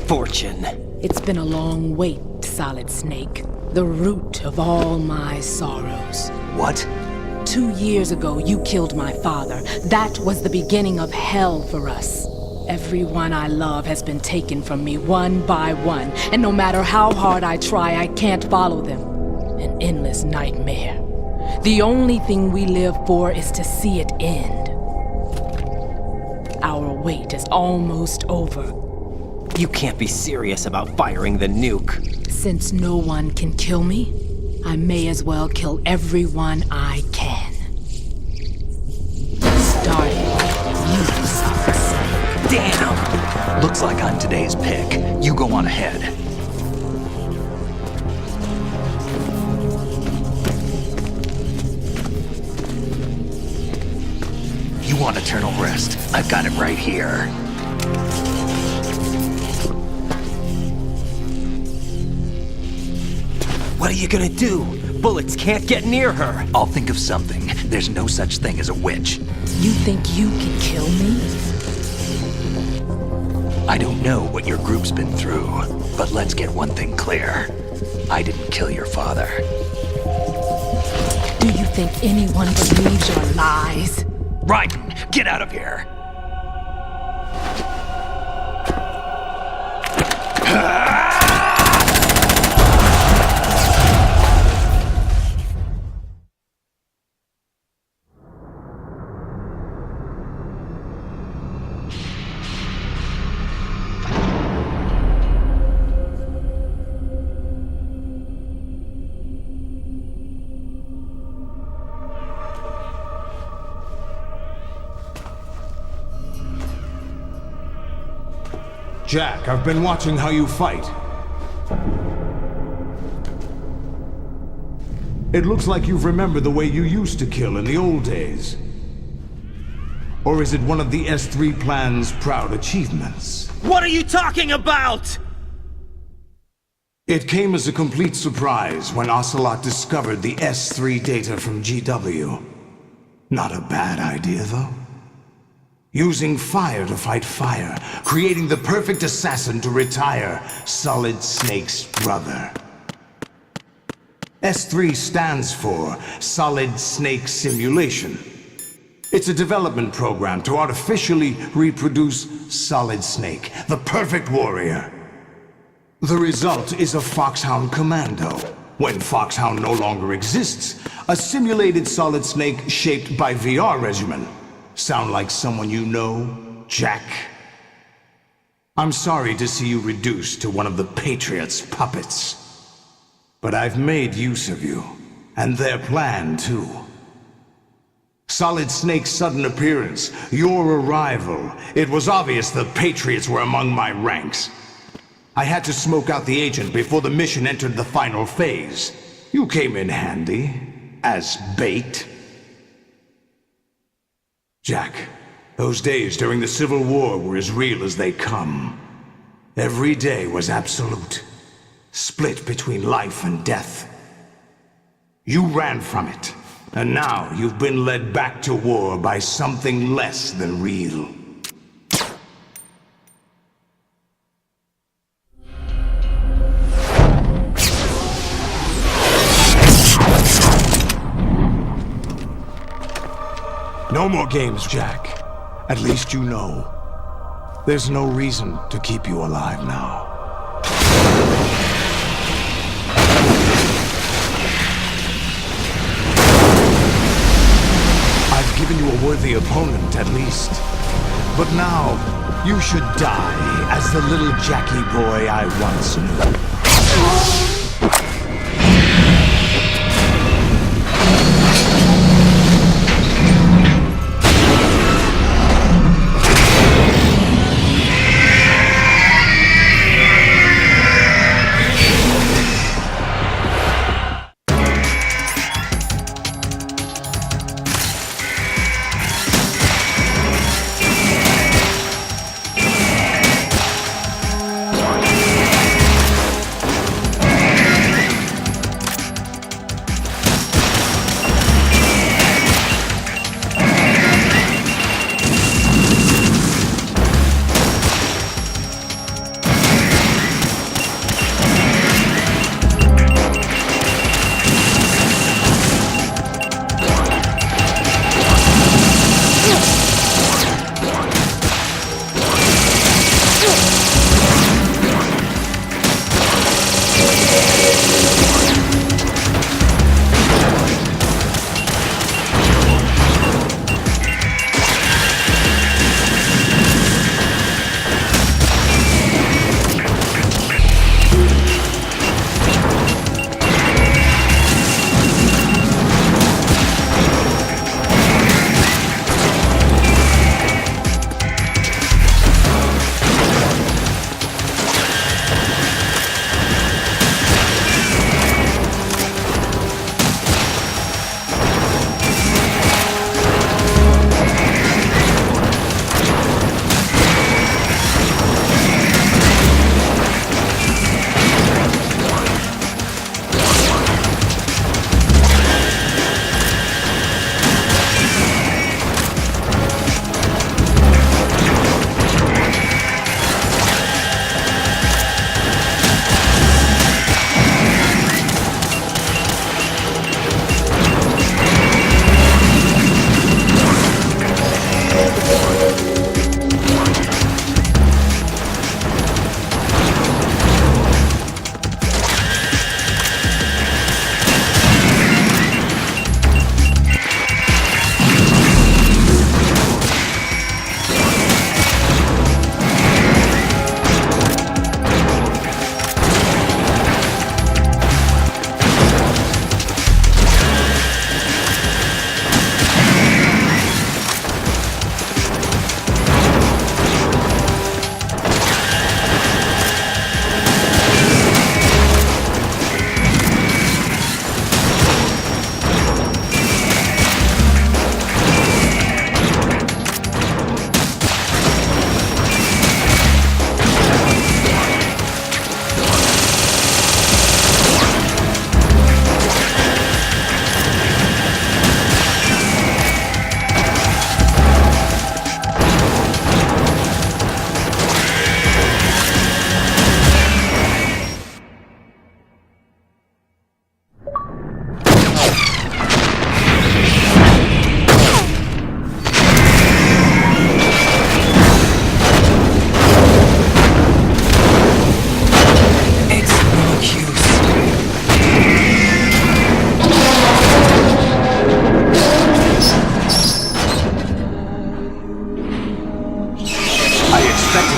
Fortune. It's been a long wait, Solid Snake. The root of all my sorrows. What? 2 years ago, you killed my father. That was the beginning of hell for us. Everyone I love has been taken from me one by one, and no matter how hard I try, I can't follow them. An endless nightmare. The only thing we live for is to see it end. Our wait is almost over. You can't be serious about firing the nuke. Since no one can kill me, I may as well kill everyone I can. Starting with you, Socks. Damn! Looks like I'm today's pick. You go on ahead. You want eternal rest? I've got it right here. What are you gonna do? Bullets can't get near her. I'll think of something. There's no such thing as a witch. You think you can kill me? I don't know what your group's been through, but let's get one thing clear. I didn't kill your father. Do you think anyone believes your lies? Raiden, get out of here! Jack, I've been watching how you fight. It looks like you've remembered the way you used to kill in the old days. Or is it one of the S3 plan's proud achievements? What are you talking about? It came as a complete surprise when Ocelot discovered the S3 data from GW. Not a bad idea, though. Using fire to fight fire, creating the perfect assassin to retire Solid Snake's brother. S3 stands for Solid Snake Simulation. It's a development program to artificially reproduce Solid Snake, the perfect warrior. The result is a Foxhound Commando. When Foxhound no longer exists, a simulated Solid Snake shaped by VR regimen. Sound like someone you know, Jack? I'm sorry to see you reduced to one of the Patriots' puppets. But I've made use of you, and their plan too. Solid Snake's sudden appearance, your arrival, it was obvious the Patriots were among my ranks. I had to smoke out the agent before the mission entered the final phase. You came in handy, as bait. Jack, those days during the Civil War were as real as they come. Every day was absolute, split between life and death. You ran from it, and now you've been led back to war by something less than real. No more games, Jack. At least you know. There's no reason to keep you alive now. I've given you a worthy opponent, at least. But now, you should die as the little Jackie boy I once knew.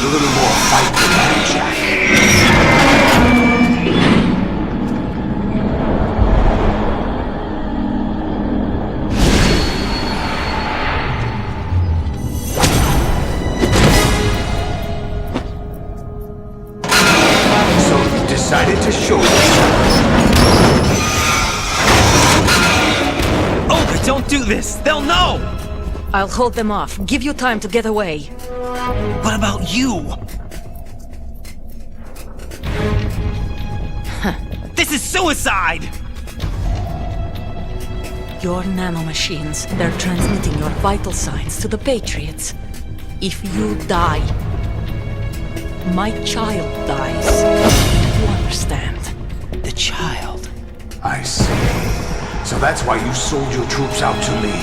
little more fight than that, Jack. So you decided to show yourself. Olga, don't do this! They'll know! I'll hold them off. Give you time to get away. What about you? This is suicide! Your nanomachines, they're transmitting your vital signs to the Patriots. If you die, my child dies. You understand? The child. I see. So that's why you sold your troops out to me.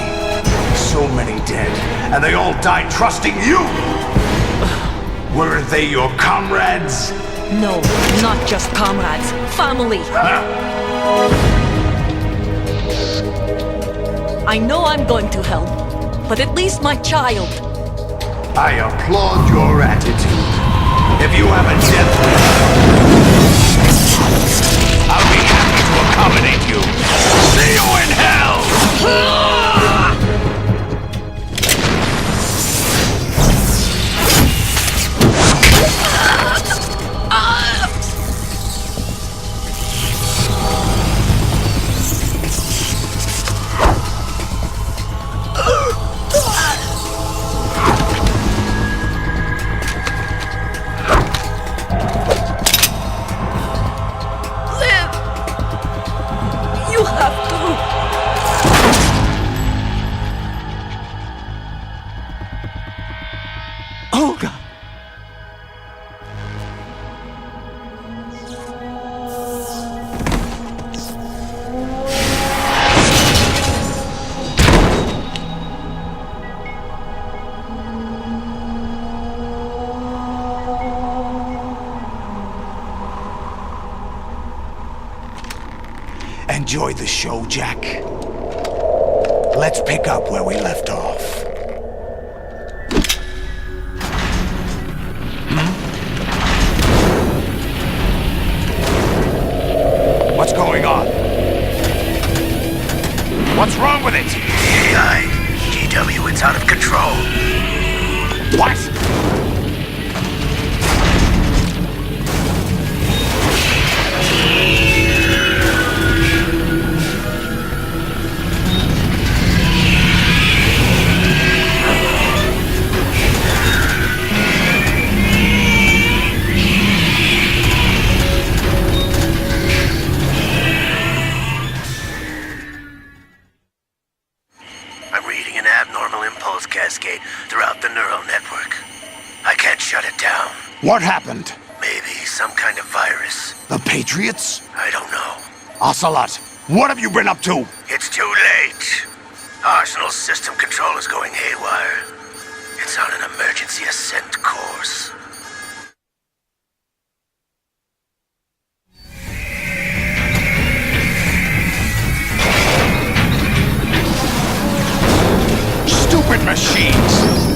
So many dead, and they all died trusting you! Weren't they your comrades? No, not just comrades. Family. I know I'm going to hell, but at least my child. I applaud your attitude. If you have a death wish, I'll be happy to accommodate you. See you in hell! Olga! Enjoy the show, Jack. Let's pick up where we left off. What's going on? What's wrong with it? AI, GW, it's out of control. What? Cascade throughout the neural network. I can't shut it down. What happened? Maybe some kind of virus. The Patriots? I don't know. Ocelot, what have you been up to? It's too late. Arsenal's system control is going haywire. It's on an emergency ascent course. Stupid machines!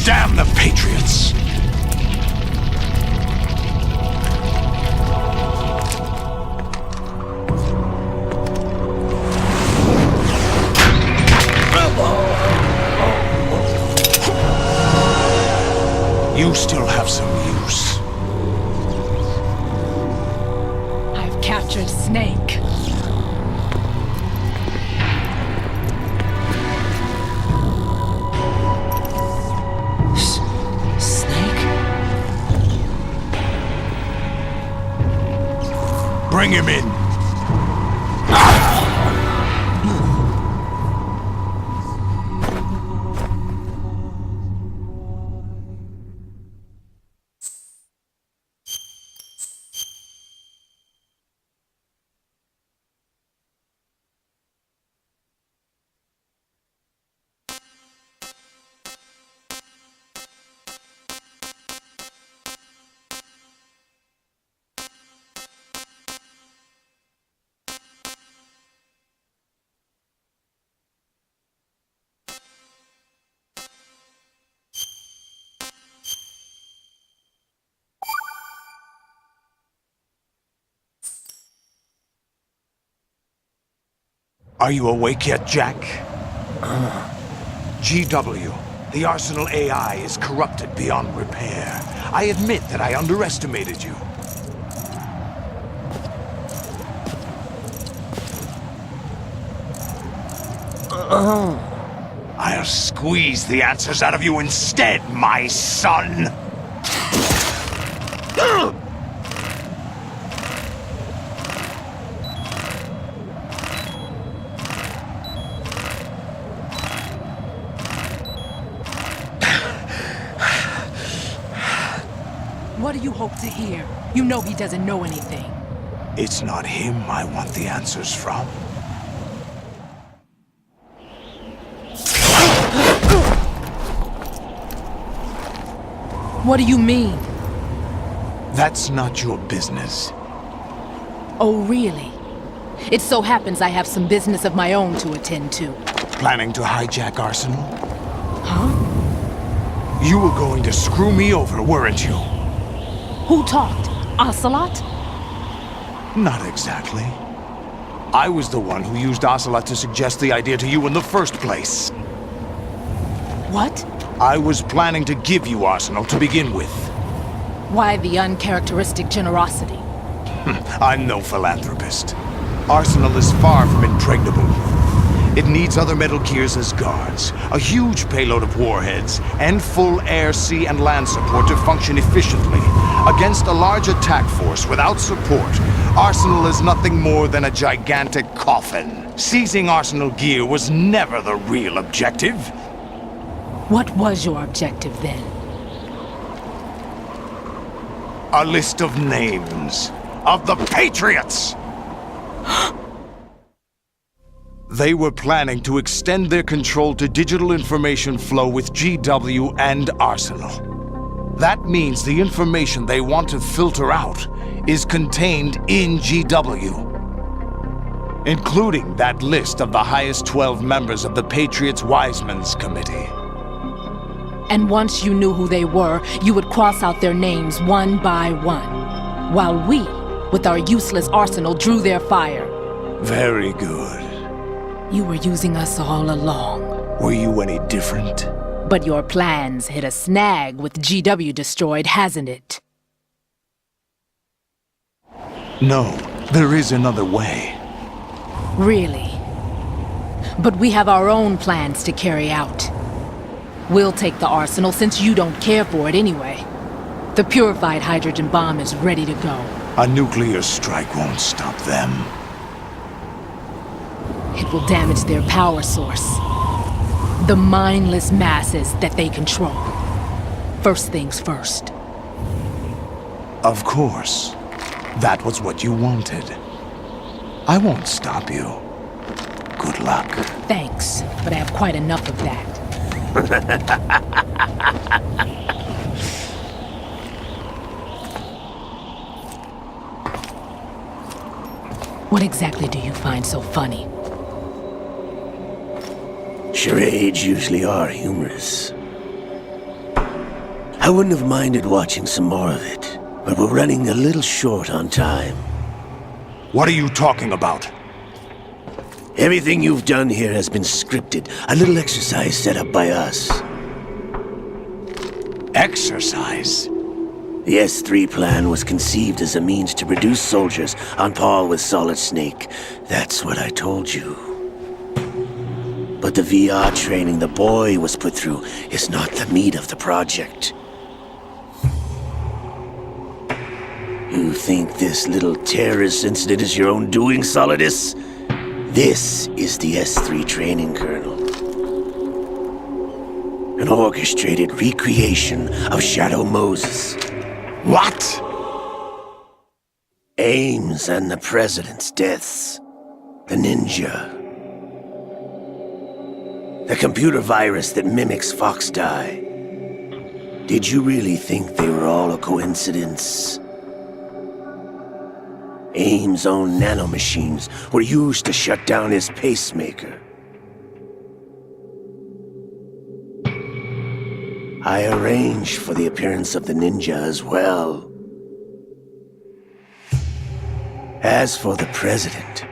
Damn the Patriots! You still have some use. I've captured Snake. Snake? Bring him in. Are you awake yet, Jack? GW, the Arsenal AI is corrupted beyond repair. I admit that I underestimated you. I'll squeeze the answers out of you instead, my son! What do you hope to hear? You know he doesn't know anything. It's not him I want the answers from. What do you mean? That's not your business. Oh, really? It so happens I have some business of my own to attend to. Planning to hijack Arsenal? Huh? You were going to screw me over, weren't you? Who talked? Ocelot? Not exactly. I was the one who used Ocelot to suggest the idea to you in the first place. What? I was planning to give you Arsenal to begin with. Why the uncharacteristic generosity? I'm no philanthropist. Arsenal is far from impregnable. It needs other Metal Gears as guards, a huge payload of warheads, and full air, sea, and land support to function efficiently. Against a large attack force without support, Arsenal is nothing more than a gigantic coffin. Seizing Arsenal gear was never the real objective. What was your objective then? A list of names of the Patriots! They were planning to extend their control to digital information flow with GW and Arsenal. That means the information they want to filter out is contained in GW, including that list of the highest 12 members of the Patriots Wiseman's Committee. And once you knew who they were, you would cross out their names one by one, while we, with our useless arsenal, drew their fire. Very good. You were using us all along. Were you any different? But your plans hit a snag with GW destroyed, hasn't it? No, there is another way. Really? But we have our own plans to carry out. We'll take the arsenal since you don't care for it anyway. The purified hydrogen bomb is ready to go. A nuclear strike won't stop them. It will damage their power source. The mindless masses that they control. First things first. Of course. That was what you wanted. I won't stop you. Good luck. Thanks, but I have quite enough of that. What exactly do you find so funny? Charades usually are humorous. I wouldn't have minded watching some more of it, but we're running a little short on time. What are you talking about? Everything you've done here has been scripted, a little exercise set up by us. Exercise? The S3 plan was conceived as a means to produce soldiers on par with Solid Snake. That's what I told you. But the VR training the boy was put through is not the meat of the project. You think this little terrorist incident is your own doing, Solidus? This is the S3 training kernel. An orchestrated recreation of Shadow Moses. What? Ames and the President's deaths. The ninja. The computer virus that mimics Foxdie. Did you really think they were all a coincidence? Ames' own nanomachines were used to shut down his pacemaker. I arranged for the appearance of the ninja as well. As for the President,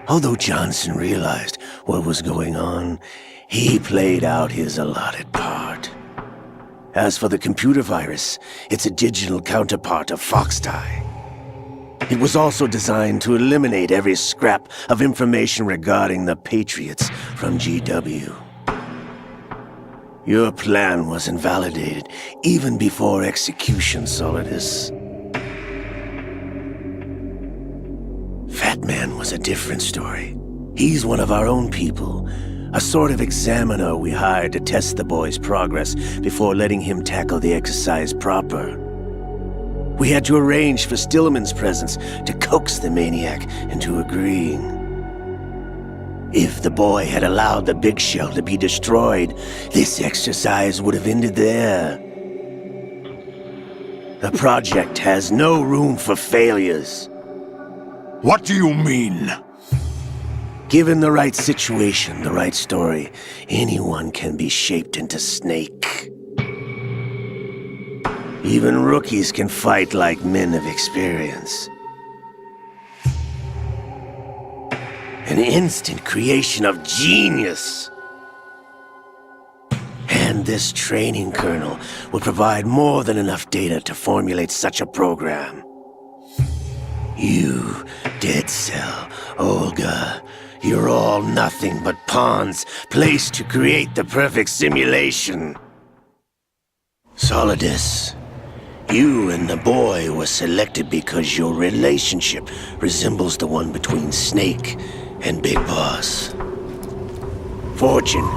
although Johnson realized what was going on, he played out his allotted part. As for the computer virus, it's a digital counterpart of Foxdie. It was also designed to eliminate every scrap of information regarding the Patriots from GW. Your plan was invalidated even before execution, Solidus. Fat Man was a different story. He's one of our own people, a sort of examiner we hired to test the boy's progress before letting him tackle the exercise proper. We had to arrange for Stillman's presence to coax the maniac into agreeing. If the boy had allowed the big shell to be destroyed, this exercise would have ended there. The project has no room for failures. What do you mean? Given the right situation, the right story, anyone can be shaped into Snake. Even rookies can fight like men of experience. An instant creation of genius. And this training kernel will provide more than enough data to formulate such a program. You, Dead Cell, Olga, you're all nothing but pawns placed to create the perfect simulation. Solidus, you and the boy were selected because your relationship resembles the one between Snake and Big Boss. Fortune,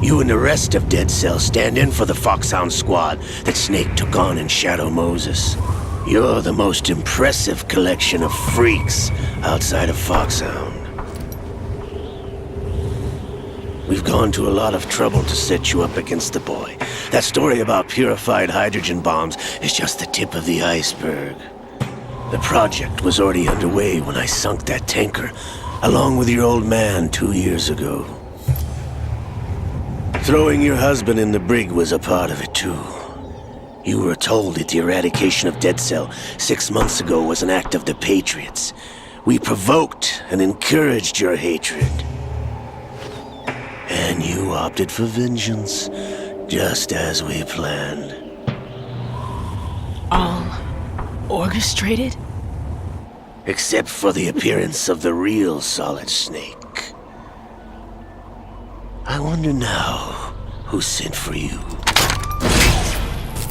you and the rest of Dead Cell stand in for the Foxhound squad that Snake took on in Shadow Moses. You're the most impressive collection of freaks outside of Foxhound. We've gone to a lot of trouble to set you up against the boy. That story about purified hydrogen bombs is just the tip of the iceberg. The project was already underway when I sunk that tanker, along with your old man 2 years ago. Throwing your husband in the brig was a part of it too. You were told that the eradication of Dead Cell 6 months ago was an act of the Patriots. We provoked and encouraged your hatred. And you opted for vengeance, just as we planned. All orchestrated? Except for the appearance of the real Solid Snake. I wonder now who sent for you.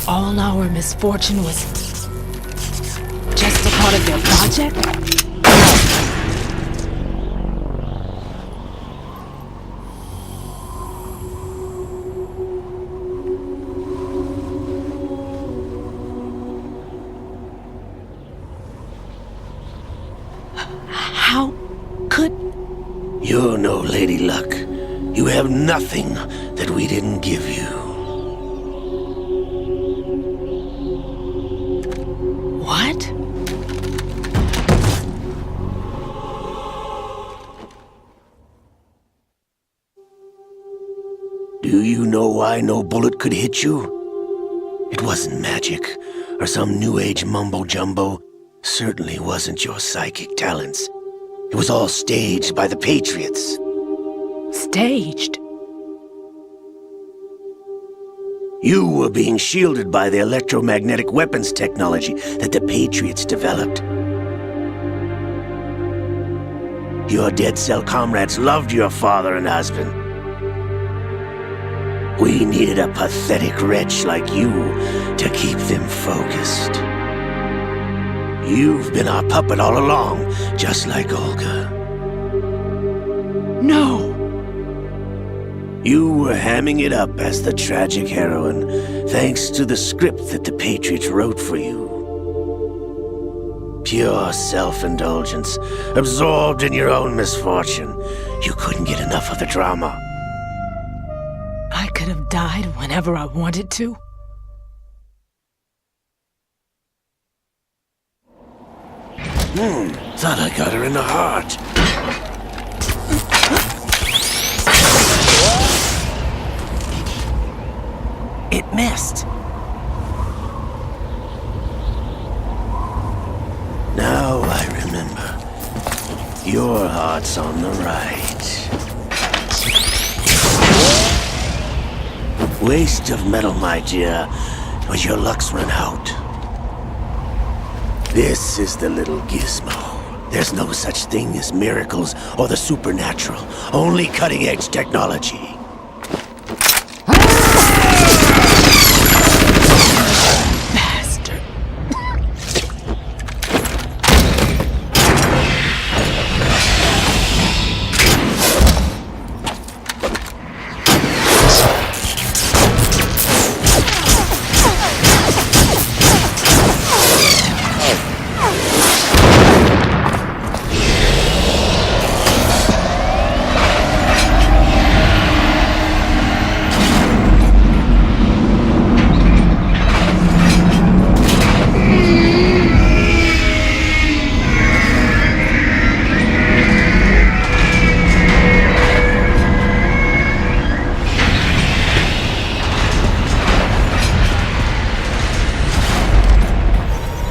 All our misfortune was just a part of their project? How could... You're no Lady Luck. You have nothing that we didn't give you. What? Do you know why no bullet could hit you? It wasn't magic, or some new age mumbo-jumbo. Certainly wasn't your psychic talents. It was all staged by the Patriots. Staged? You were being shielded by the electromagnetic weapons technology that the Patriots developed. Your Dead Cell comrades loved your father and husband. We needed a pathetic wretch like you to keep them focused. You've been our puppet all along, just like Olga. No! You were hamming it up as the tragic heroine, thanks to the script that the Patriots wrote for you. Pure self-indulgence, absorbed in your own misfortune. You couldn't get enough of the drama. I could have died whenever I wanted to. Thought I got her in the heart. It missed. Now I remember. Your heart's on the right. Waste of metal, my dear, but your luck's run out. This is the little gizmo. There's no such thing as miracles or the supernatural, only cutting-edge technology. Bastard.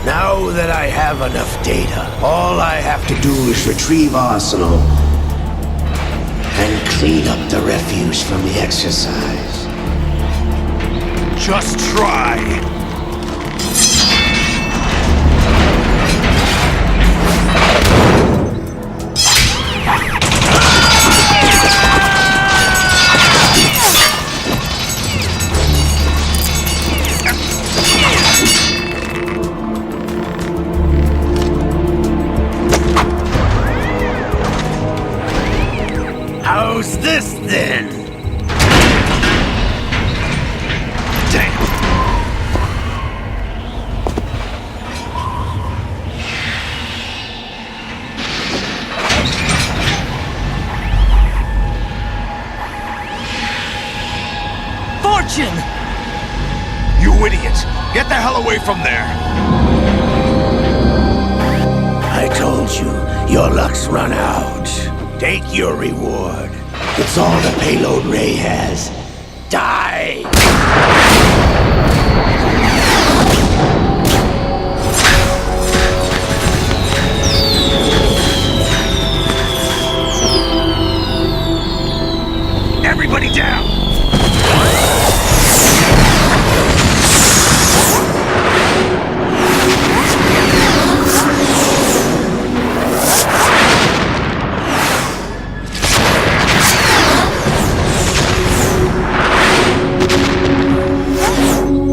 Now that I have enough data, all I have to do is retrieve Arsenal and clean up the refuse from the exercise. Just try. How's this then? Damn. Fortune! You idiot! Get the hell away from there! I told you, your luck's run out. Take your reward. It's all the payload Ray has. Die! Everybody down!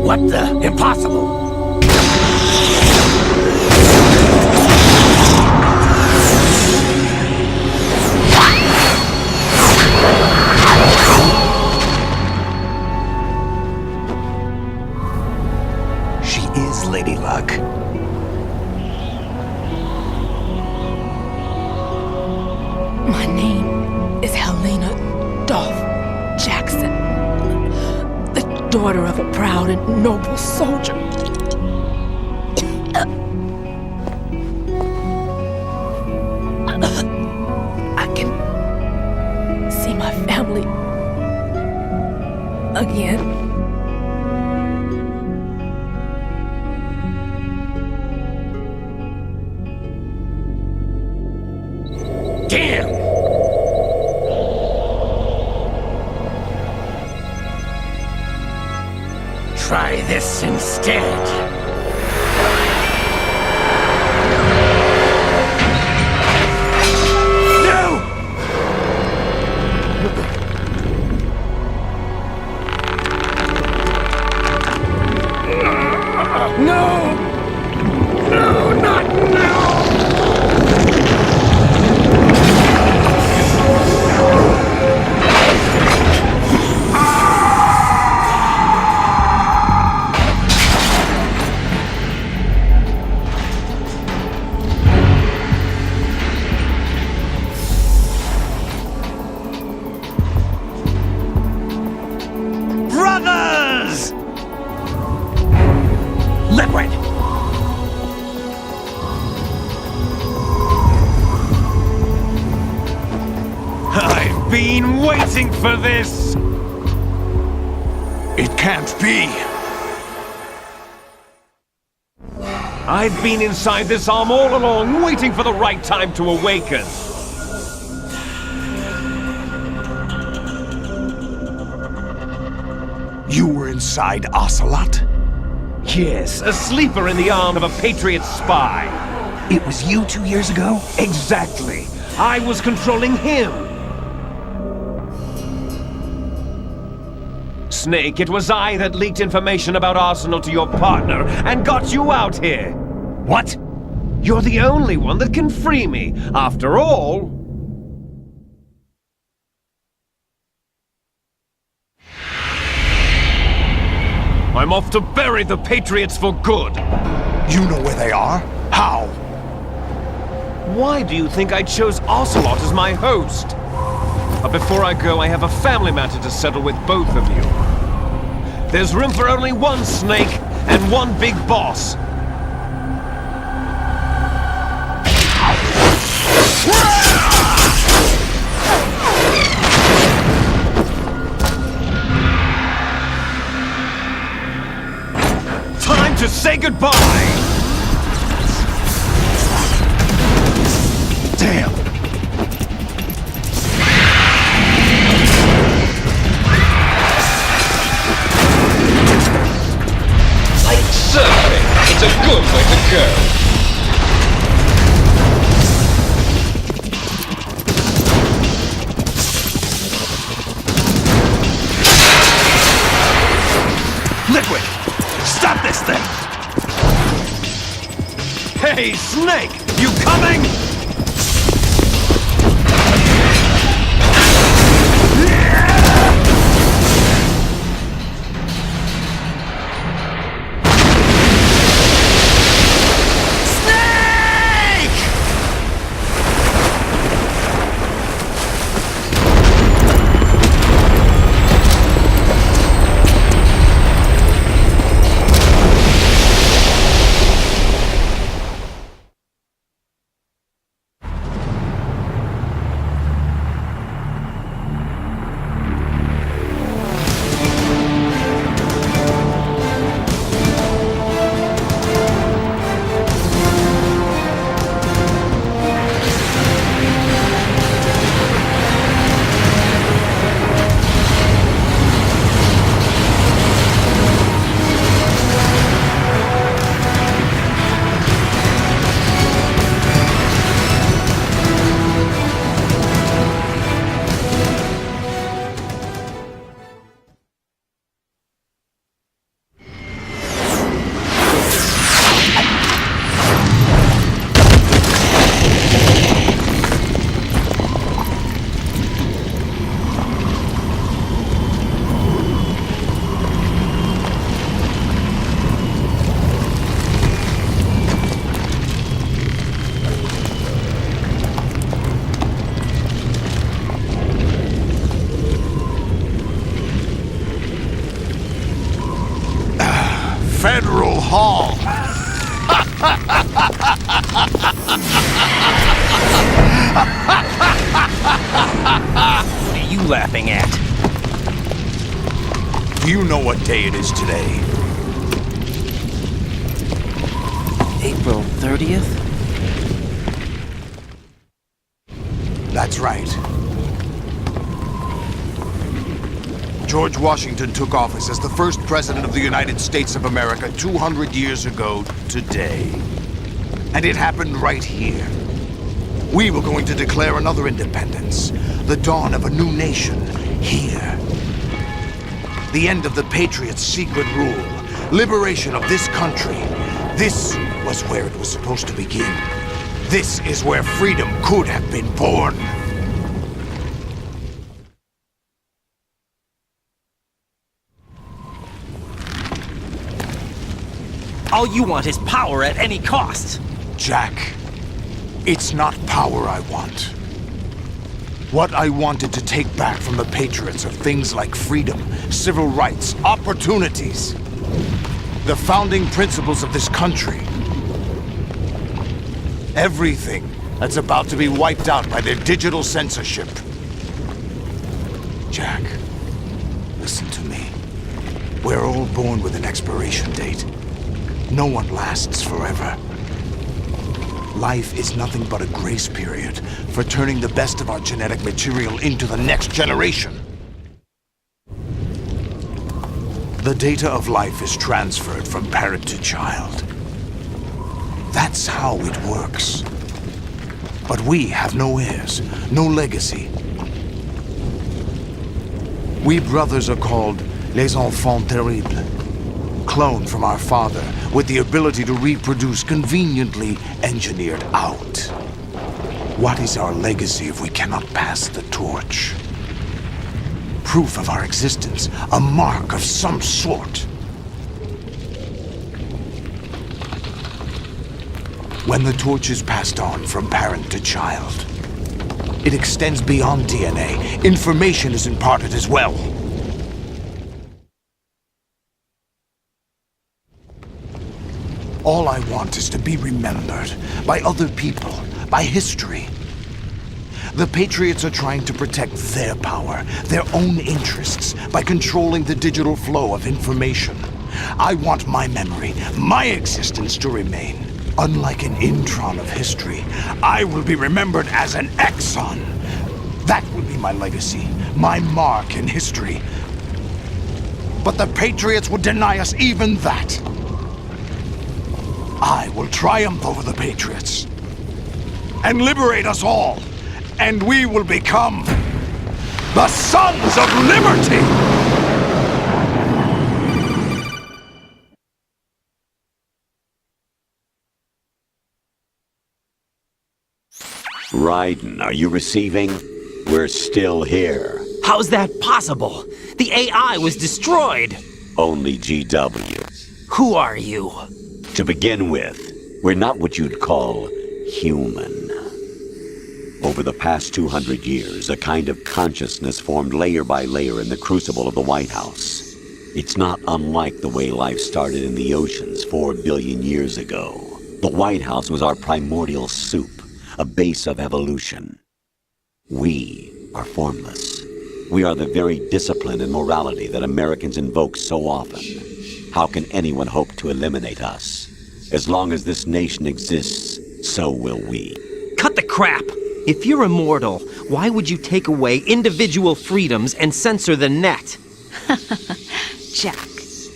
What the? Impossible! She is Lady Luck. My name is Helena Dolph Jackson, the daughter of a proud and noble soldier. I can see my family again. Damn! Try this instead. No! No! No, not waiting for this! It can't be. I've been inside this arm all along, waiting for the right time to awaken. You were inside Ocelot? Yes, a sleeper in the arm of a Patriot spy. It was you 2 years ago? Exactly. I was controlling him. Snake, it was I that leaked information about Arsenal to your partner and got you out here. What? You're the only one that can free me. After all... I'm off to bury the Patriots for good. You know where they are? How? Why do you think I chose Ocelot as my host? But before I go, I have a family matter to settle with both of you. There's room for only one Snake and one big boss. Time to say goodbye! Damn! Like surfing, it's a good way to go. Liquid! Stop this thing! Hey, Snake! You coming? Federal Hall. What are you laughing at? Do you know what day it is today? April 30th? That's right. George Washington took office as the first president of the United States of America 200 years ago today. And it happened right here. We were going to declare another independence, the dawn of a new nation, here. The end of the Patriots' secret rule, liberation of this country. This was where it was supposed to begin. This is where freedom could have been born. All you want is power at any cost. Jack, it's not power I want. What I wanted to take back from the Patriots are things like freedom, civil rights, opportunities. The founding principles of this country. Everything that's about to be wiped out by their digital censorship. Jack. Listen to me. We're all born with an expiration date. No one lasts forever. Life is nothing but a grace period for turning the best of our genetic material into the next generation. The data of life is transferred from parent to child. That's how it works. But we have no heirs, no legacy. We brothers are called les enfants terribles. Cloned from our father, with the ability to reproduce conveniently engineered out. What is our legacy if we cannot pass the torch? Proof of our existence, a mark of some sort. When the torch is passed on from parent to child, it extends beyond DNA. Information is imparted as well. All I want is to be remembered by other people, by history. The Patriots are trying to protect their power, their own interests, by controlling the digital flow of information. I want my memory, my existence to remain. Unlike an intron of history, I will be remembered as an exon. That will be my legacy, my mark in history. But the Patriots would deny us even that. I will triumph over the Patriots and liberate us all, and we will become the Sons of Liberty! Raiden, are you receiving? We're still here. How's that possible? The AI was destroyed! Only GW. Who are you? To begin with, we're not what you'd call human. Over the past 200 years, a kind of consciousness formed layer by layer in the crucible of the White House. It's not unlike the way life started in the oceans 4 billion years ago. The White House was our primordial soup, a base of evolution. We are formless. We are the very discipline and morality that Americans invoke so often. How can anyone hope to eliminate us? As long as this nation exists, so will we. Cut the crap! If you're immortal, why would you take away individual freedoms and censor the net? Jack,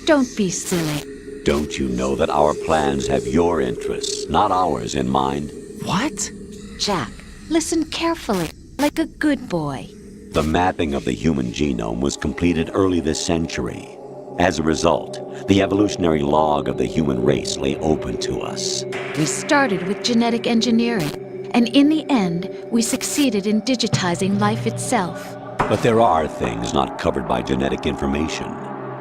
don't be silly. Don't you know that our plans have your interests, not ours, in mind? What? Jack, listen carefully, like a good boy. The mapping of the human genome was completed early this century. As a result, the evolutionary log of the human race lay open to us. We started with genetic engineering, and in the end, we succeeded in digitizing life itself. But there are things not covered by genetic information.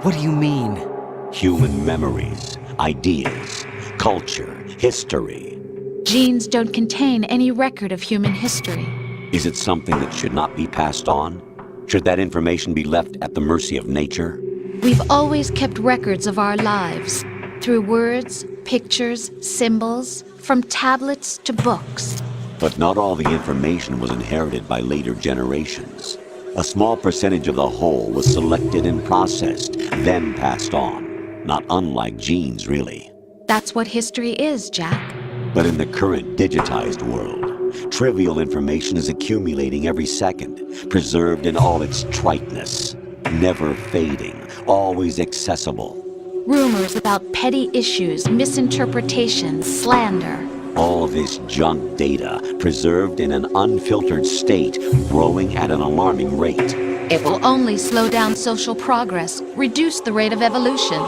What do you mean? Human memories, ideas, culture, history. Genes don't contain any record of human history. Is it something that should not be passed on? Should that information be left at the mercy of nature? We've always kept records of our lives, through words, pictures, symbols, from tablets to books. But not all the information was inherited by later generations. A small percentage of the whole was selected and processed, then passed on. Not unlike genes, really. That's what history is, Jack. But in the current digitized world, trivial information is accumulating every second, preserved in all its triteness. Never fading, always accessible. Rumors about petty issues, misinterpretations, slander. All this junk data, preserved in an unfiltered state, growing at an alarming rate. It will only slow down social progress, reduce the rate of evolution.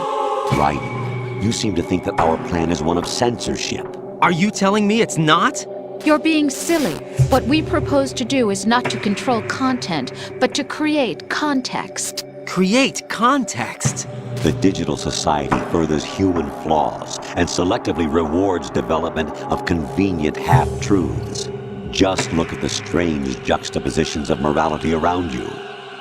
Right. You seem to think that our plan is one of censorship. Are you telling me it's not? You're being silly. What we propose to do is not to control content, but to create context. Create context? The digital society furthers human flaws and selectively rewards development of convenient half-truths. Just look at the strange juxtapositions of morality around you.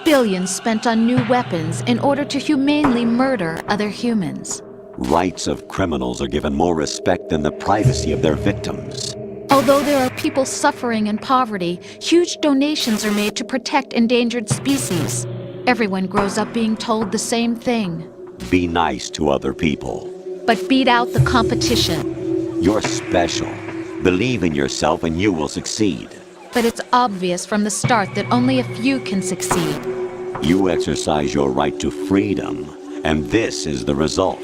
Billions spent on new weapons in order to humanely murder other humans. Rights of criminals are given more respect than the privacy of their victims. Although there are people suffering in poverty, huge donations are made to protect endangered species. Everyone grows up being told the same thing. Be nice to other people. But beat out the competition. You're special. Believe in yourself and you will succeed. But it's obvious from the start that only a few can succeed. You exercise your right to freedom, and this is the result.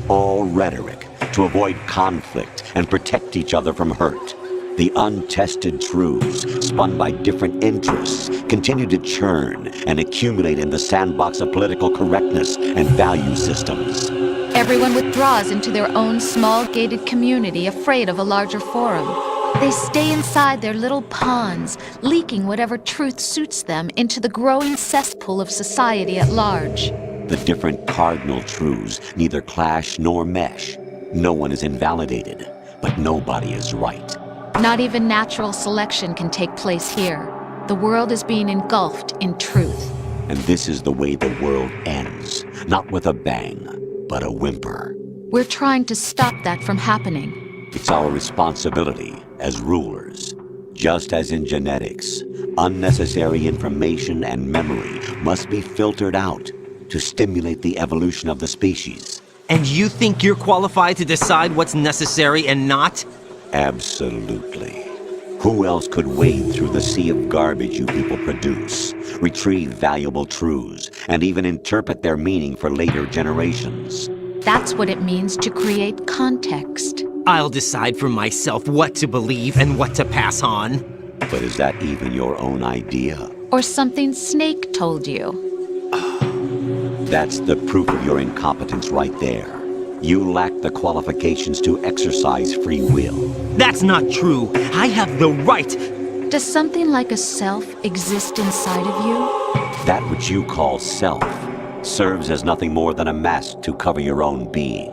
All rhetoric to avoid conflict and protect each other from hurt. The untested truths, spun by different interests, continue to churn and accumulate in the sandbox of political correctness and value systems. Everyone withdraws into their own small gated community, afraid of a larger forum. They stay inside their little ponds, leaking whatever truth suits them into the growing cesspool of society at large. The different cardinal truths neither clash nor mesh. No one is invalidated, but nobody is right. Not even natural selection can take place here. The world is being engulfed in truth. And this is the way the world ends, not with a bang, but a whimper. We're trying to stop that from happening. It's our responsibility as rulers. Just as in genetics, unnecessary information and memory must be filtered out to stimulate the evolution of the species. And you think you're qualified to decide what's necessary and not? Absolutely. Who else could wade through the sea of garbage you people produce, retrieve valuable truths, and even interpret their meaning for later generations? That's what it means to create context. I'll decide for myself what to believe and what to pass on. But is that even your own idea? Or something Snake told you? That's the proof of your incompetence right there. You lack the qualifications to exercise free will. That's not true. I have the right. Does something like a self exist inside of you? That which you call self serves as nothing more than a mask to cover your own being.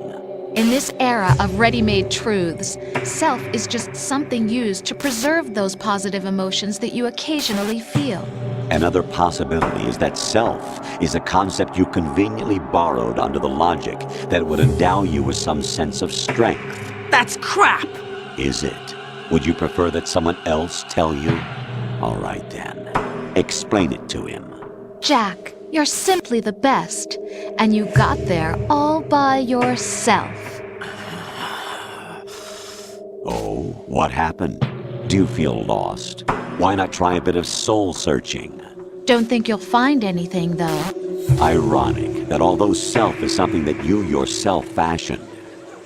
In this era of ready-made truths, self is just something used to preserve those positive emotions that you occasionally feel. Another possibility is that self is a concept you conveniently borrowed under the logic that would endow you with some sense of strength. That's crap! Is it? Would you prefer that someone else tell you? All right then. Explain it to him. Jack, you're simply the best, and you got there all by yourself. Oh, what happened? Do you feel lost? Why not try a bit of soul-searching? Don't think you'll find anything, though. Ironic that although self is something that you yourself fashioned,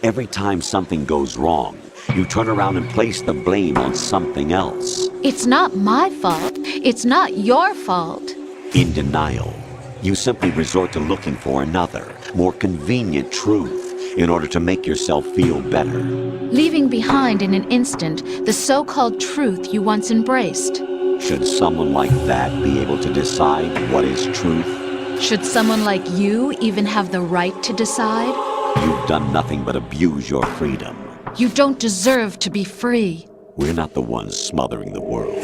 every time something goes wrong, you turn around and place the blame on something else. It's not my fault. It's not your fault. In denial, you simply resort to looking for another, more convenient truth in order to make yourself feel better. Leaving behind in an instant the so-called truth you once embraced. Should someone like that be able to decide what is truth? Should someone like you even have the right to decide? You've done nothing but abuse your freedom. You don't deserve to be free. We're not the ones smothering the world.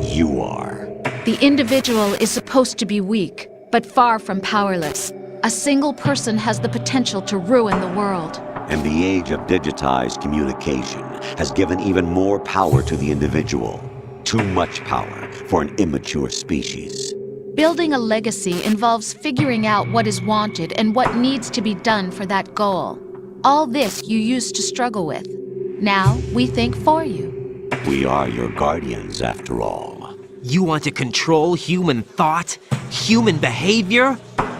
You are. The individual is supposed to be weak, but far from powerless. A single person has the potential to ruin the world. And the age of digitized communication has given even more power to the individual. Too much power for an immature species. Building a legacy involves figuring out what is wanted and what needs to be done for that goal. All this you used to struggle with. Now we think for you. We are your guardians, after all. You want to control human thought? Human behavior?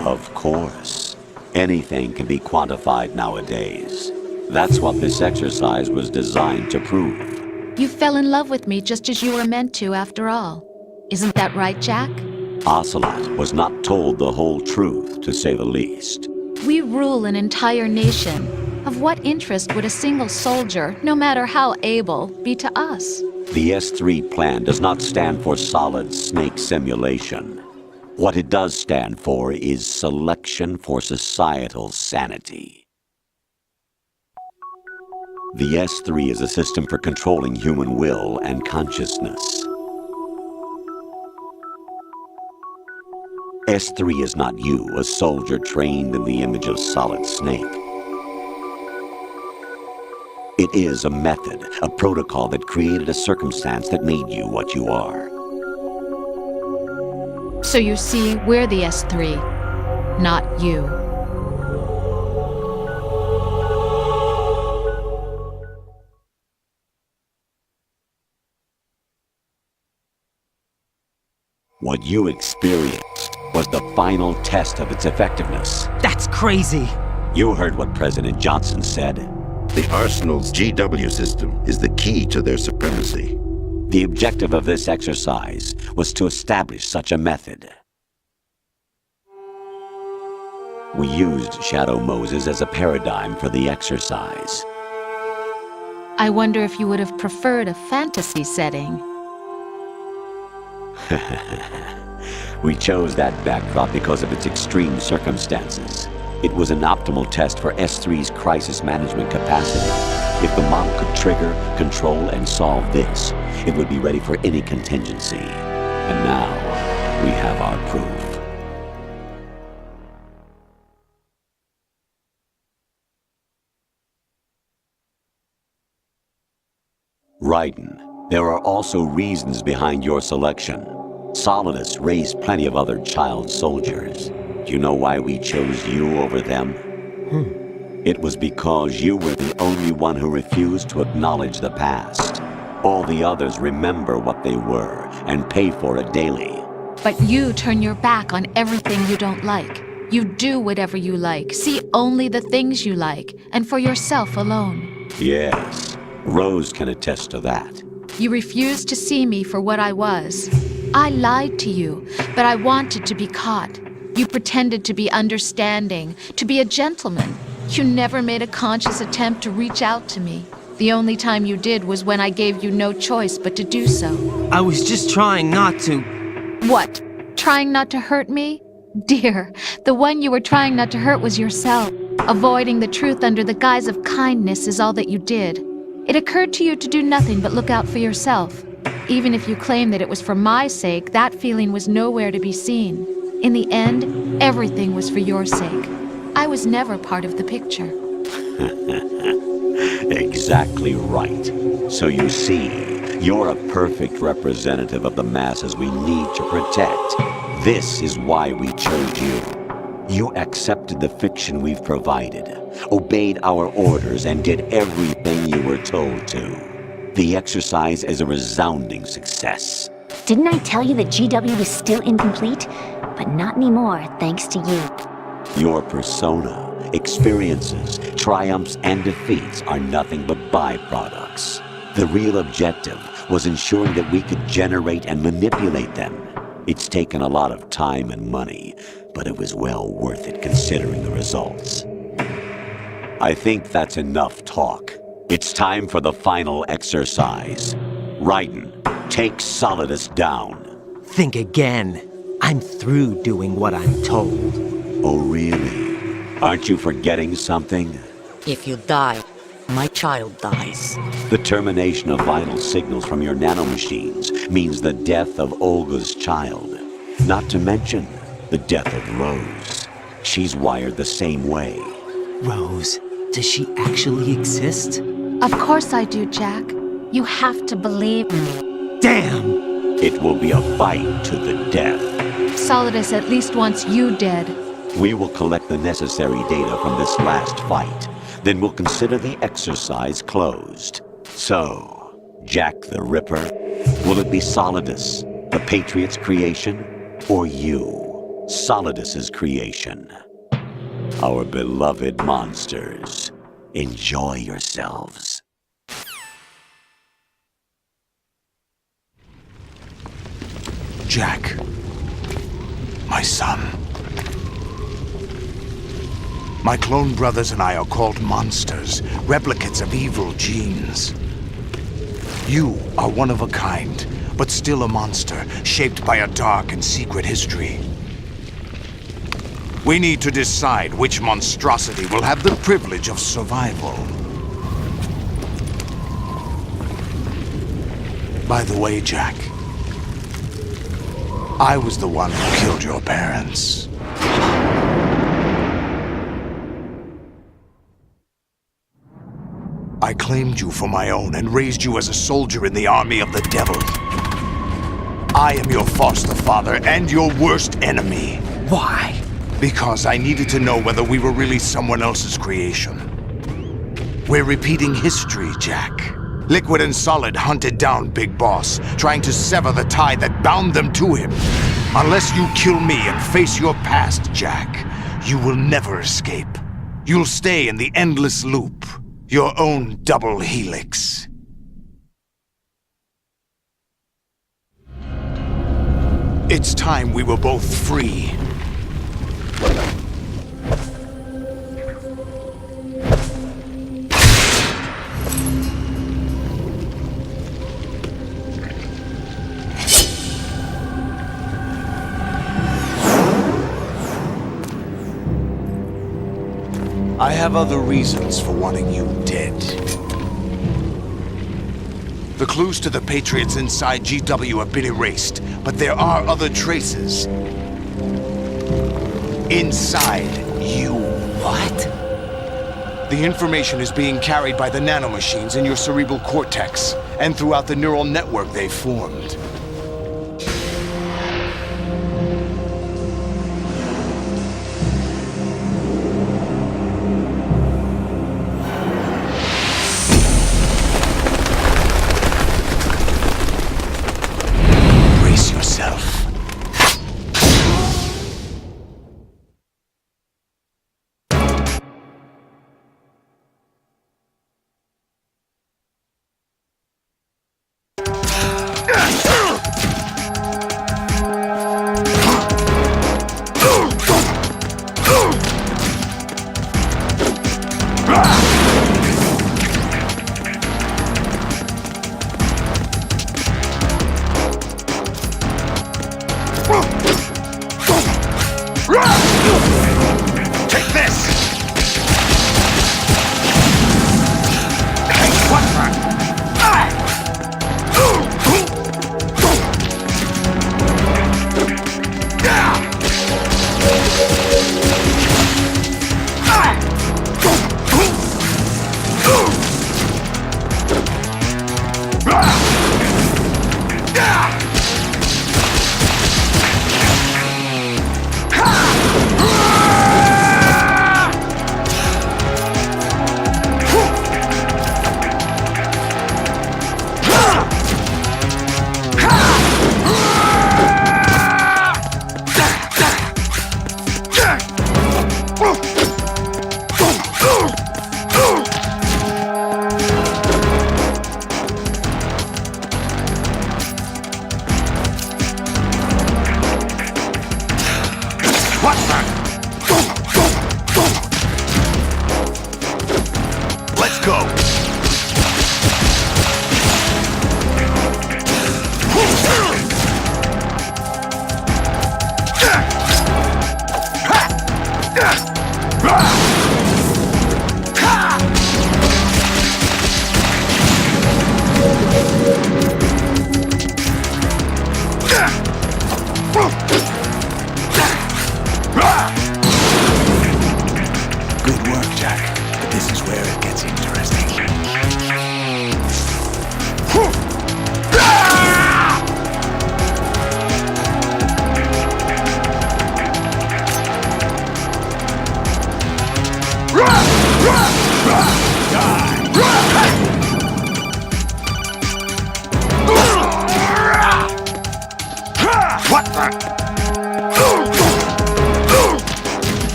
Of course. Anything can be quantified nowadays. That's what this exercise was designed to prove. You fell in love with me just as you were meant to, after all. Isn't that right, Jack? Ocelot was not told the whole truth, to say the least. We rule an entire nation. Of what interest would a single soldier, no matter how able, be to us? The S3 plan does not stand for solid snake simulation. What it does stand for is selection for societal sanity. The S3 is a system for controlling human will and consciousness. S3 is not you, a soldier trained in the image of Solid Snake. It is a method, a protocol that created a circumstance that made you what you are. So you see, we're the S3, not you. What you experienced was the final test of its effectiveness. That's crazy! You heard what President Johnson said. The Arsenal's GW system is the key to their supremacy. The objective of this exercise was to establish such a method. We used Shadow Moses as a paradigm for the exercise. I wonder if you would have preferred a fantasy setting. We chose that backdrop because of its extreme circumstances. It was an optimal test for S3's crisis management capacity. If the model could trigger, control, and solve this, it would be ready for any contingency. And now, we have our proof. Raiden, there are also reasons behind your selection. Solidus raised plenty of other child soldiers. Do you know why we chose you over them? It was because you were the only one who refused to acknowledge the past. All the others remember what they were and pay for it daily. But you turn your back on everything you don't like. You do whatever you like, see only the things you like, and for yourself alone. Yes, Rose can attest to that. You refused to see me for what I was. I lied to you, but I wanted to be caught. You pretended to be understanding, to be a gentleman. You never made a conscious attempt to reach out to me. The only time you did was when I gave you no choice but to do so. I was just trying not to... What? Trying not to hurt me? Dear, the one you were trying not to hurt was yourself. Avoiding the truth under the guise of kindness is all that you did. It occurred to you to do nothing but look out for yourself. Even if you claim that it was for my sake, that feeling was nowhere to be seen. In the end, everything was for your sake. I was never part of the picture. Exactly right. So you see, you're a perfect representative of the masses we need to protect. This is why we chose you. You accepted the fiction we've provided, obeyed our orders, and did everything you were told to. The exercise is a resounding success. Didn't I tell you that GW was still incomplete? But not anymore, thanks to you. Your persona, experiences, triumphs, and defeats are nothing but byproducts. The real objective was ensuring that we could generate and manipulate them. It's taken a lot of time and money, but it was well worth it considering the results. I think that's enough talk. It's time for the final exercise. Raiden, take Solidus down. Think again. I'm through doing what I'm told. Oh, really? Aren't you forgetting something? If you die, my child dies. The termination of vital signals from your nanomachines means the death of Olga's child. Not to mention the death of Rose. She's wired the same way. Rose, does she actually exist? Of course I do, Jack. You have to believe me. Damn! It will be a fight to the death. Solidus at least wants you dead. We will collect the necessary data from this last fight. Then we'll consider the exercise closed. So, Jack the Ripper, will it be Solidus, the Patriot's creation, or you, Solidus's creation? Our beloved monsters, enjoy yourselves. Jack, my son. My clone brothers and I are called monsters, replicates of evil genes. You are one of a kind, but still a monster, shaped by a dark and secret history. We need to decide which monstrosity will have the privilege of survival. By the way, Jack, I was the one who killed your parents. I claimed you for my own and raised you as a soldier in the army of the devil. I am your foster father and your worst enemy. Why? Because I needed to know whether we were really someone else's creation. We're repeating history, Jack. Liquid and Solid hunted down Big Boss, trying to sever the tie that bound them to him. Unless you kill me and face your past, Jack, you will never escape. You'll stay in the endless loop, your own double helix. It's time we were both free. I have other reasons for wanting you dead. The clues to the Patriots inside GW have been erased, but there are other traces. Inside you. What? The information is being carried by the nanomachines in your cerebral cortex, and throughout the neural network they've formed.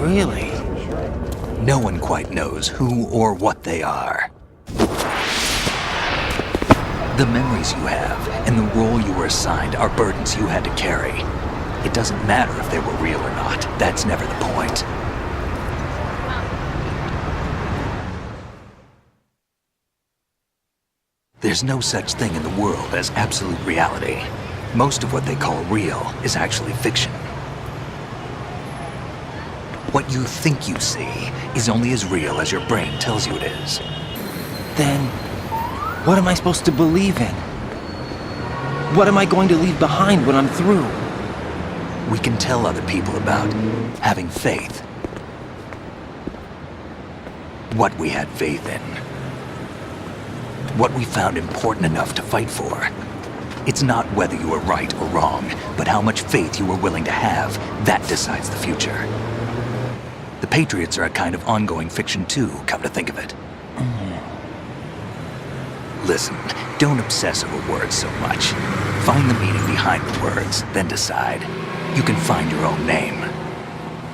Really? No one quite knows who or what they are. The memories you have and the role you were assigned are burdens you had to carry. It doesn't matter if they were real or not. That's never the point. There's no such thing in the world as absolute reality. Most of what they call real is actually fiction. What you think you see is only as real as your brain tells you it is. Then, what am I supposed to believe in? What am I going to leave behind when I'm through? We can tell other people about having faith. What we had faith in. What we found important enough to fight for. It's not whether you were right or wrong, but how much faith you were willing to have. That decides the future. The Patriots are a kind of ongoing fiction too, come to think of it. Listen, don't obsess over words so much. Find the meaning behind the words, then decide. You can find your own name.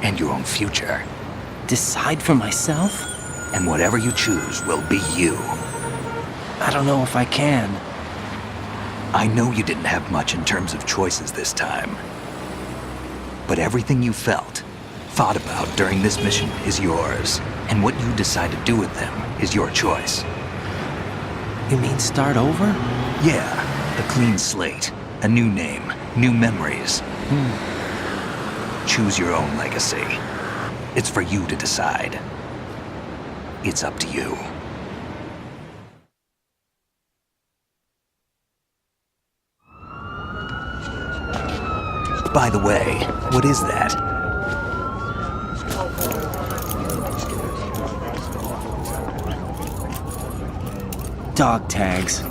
And your own future. Decide for myself? And whatever you choose will be you. I don't know if I can. I know you didn't have much in terms of choices this time. But everything you felt, thought about during this mission is yours. And what you decide to do with them is your choice. You mean start over? Yeah, a clean slate, a new name, new memories. Choose your own legacy. It's for you to decide. It's up to you. By the way, what is that? Dog tags.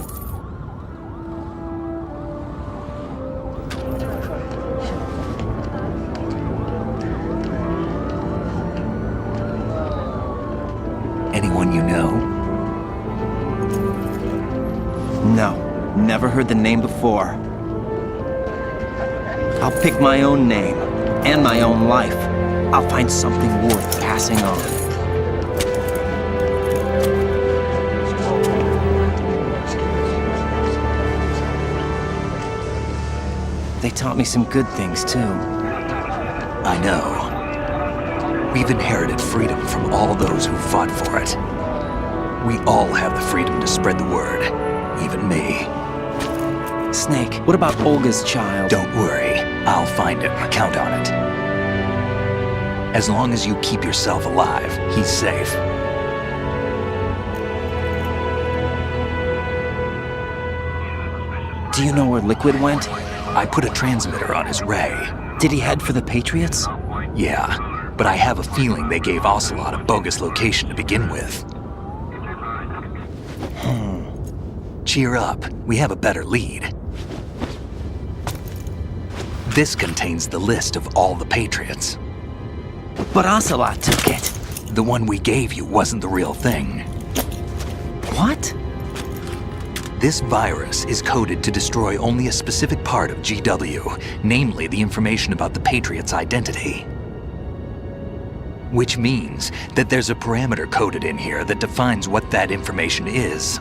Anyone you know? No, never heard the name before. I'll pick my own name, and my own life. I'll find something worth passing on. They taught me some good things, too. I know. We've inherited freedom from all those who fought for it. We all have the freedom to spread the word, even me. Snake, what about Olga's child? Don't worry, I'll find him. Count on it. As long as you keep yourself alive, he's safe. Do you know where Liquid went? I put a transmitter on his ray. Did he head for the Patriots? Yeah, but I have a feeling they gave Ocelot a bogus location to begin with. Cheer up, we have a better lead. This contains the list of all the Patriots. But Ocelot took it. The one we gave you wasn't the real thing. What? This virus is coded to destroy only a specific part of GW, namely the information about the Patriots' identity. Which means that there's a parameter coded in here that defines what that information is.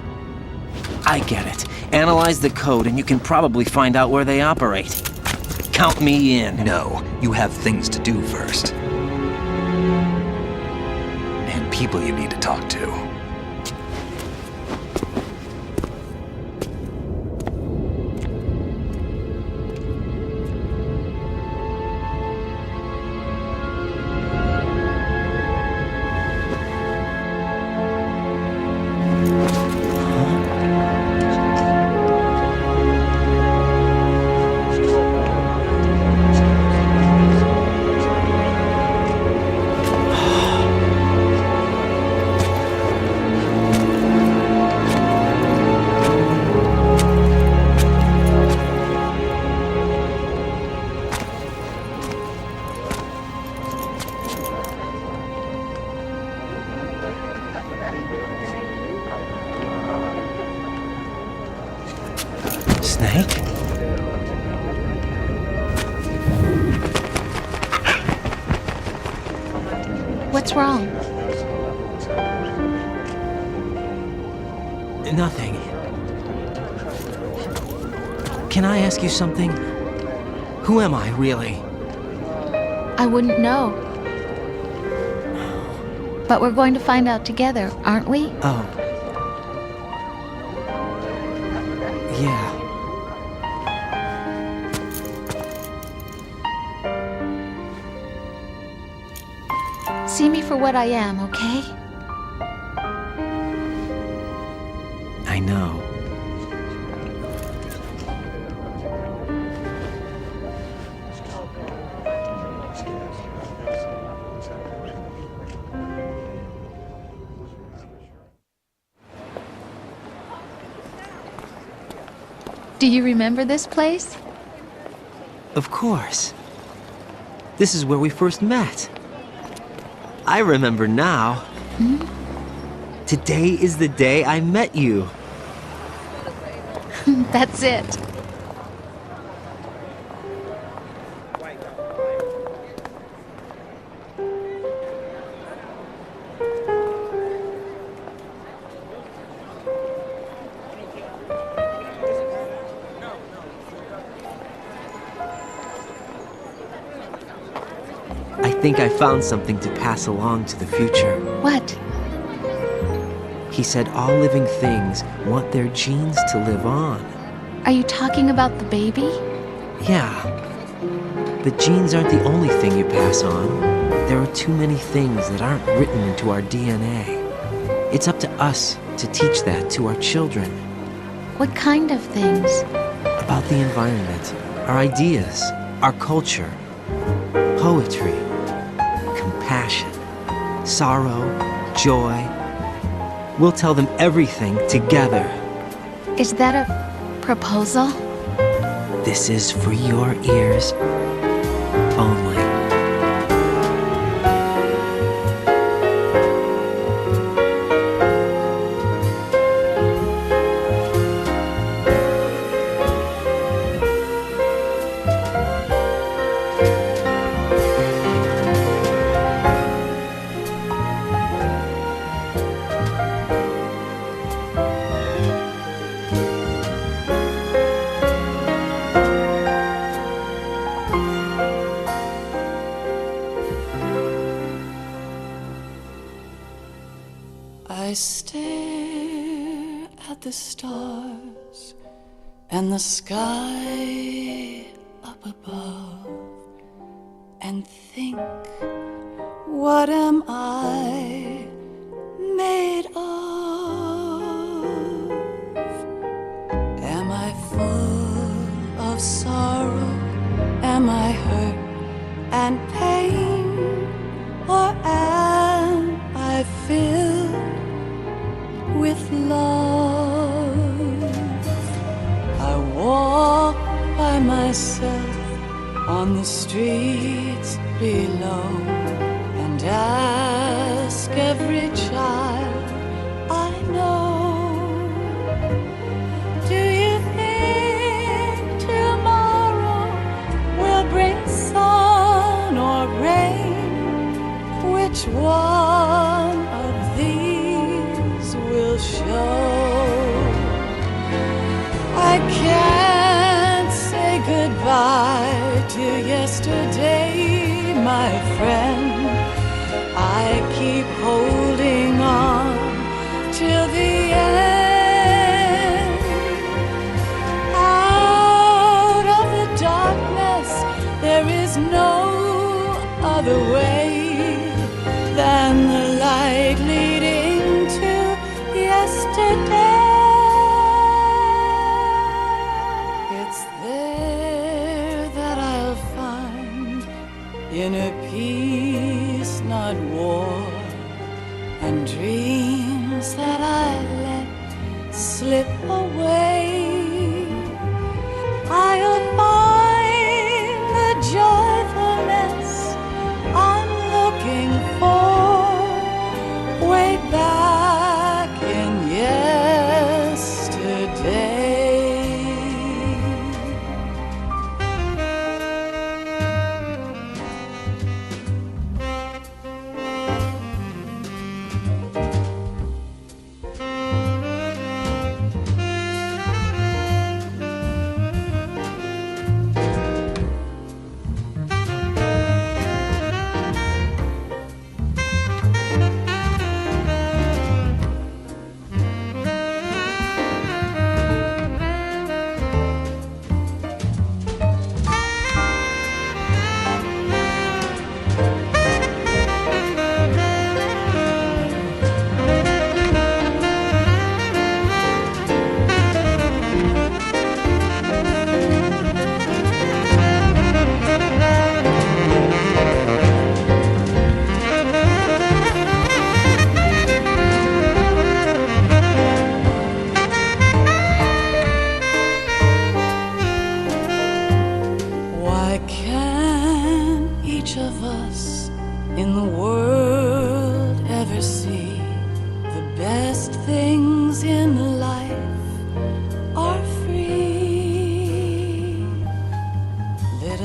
I get it. Analyze the code and you can probably find out where they operate. Count me in. No, you have things to do first. And people you need to talk to. Snake? What's wrong? Nothing. Can I ask you something? Who am I, really? I wouldn't know. But we're going to find out together, aren't we? Oh. Yeah. See me for what I am, okay? I know. Do you remember this place? Of course. This is where we first met. I remember now. Hmm? Today is the day I met you. That's it. I think I found something to pass along to the future. What? He said all living things want their genes to live on. Are you talking about the baby? Yeah. But genes aren't the only thing you pass on. There are too many things that aren't written into our DNA. It's up to us to teach that to our children. What kind of things? About the environment, our ideas, our culture, poetry, compassion, sorrow, joy. We'll tell them everything together. Is that a proposal? This is for your ears only. I stare at the stars and the sky up above and think, what am I made of? Am I full of sorrow? Am I hurt and pain? Or am I filled with love? I walk by myself on the streets below and ask every child I know, do you think tomorrow will bring sun or rain? Which one of these will show? I can't say goodbye to yesterday, my friend. I keep holding on till the end. Out of the darkness, there is no other way than the light leading to yesterday. It's there that I'll find inner peace, not war, and dreams that I let slip away. I'll find the joyfulness I'm looking for way back in yesterday.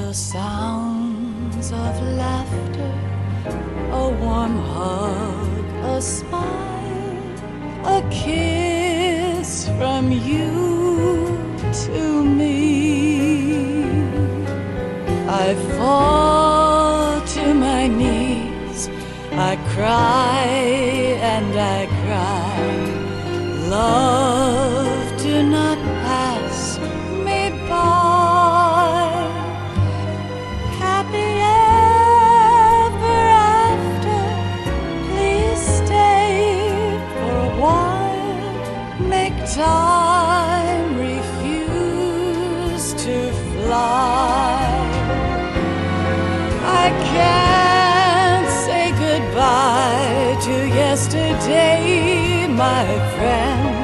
the sounds of laughter, a warm hug, a smile, a kiss from you to me. I fall to my knees, I cry and I cry. Love, do not pass me by. Happy ever after, please stay for a while. Make time refuse to fly. I can't say goodbye to yesterday, my friend,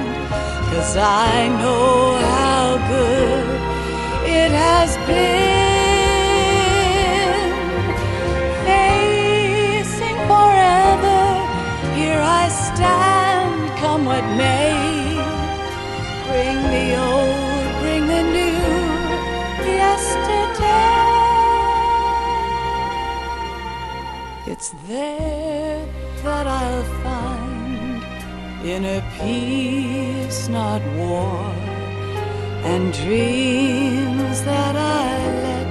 'cause I know how good it has been. Facing forever, here I stand, come what may. Bring the old, bring the new, yesterday. It's there that I'll find inner peace, not war, and dreams that I let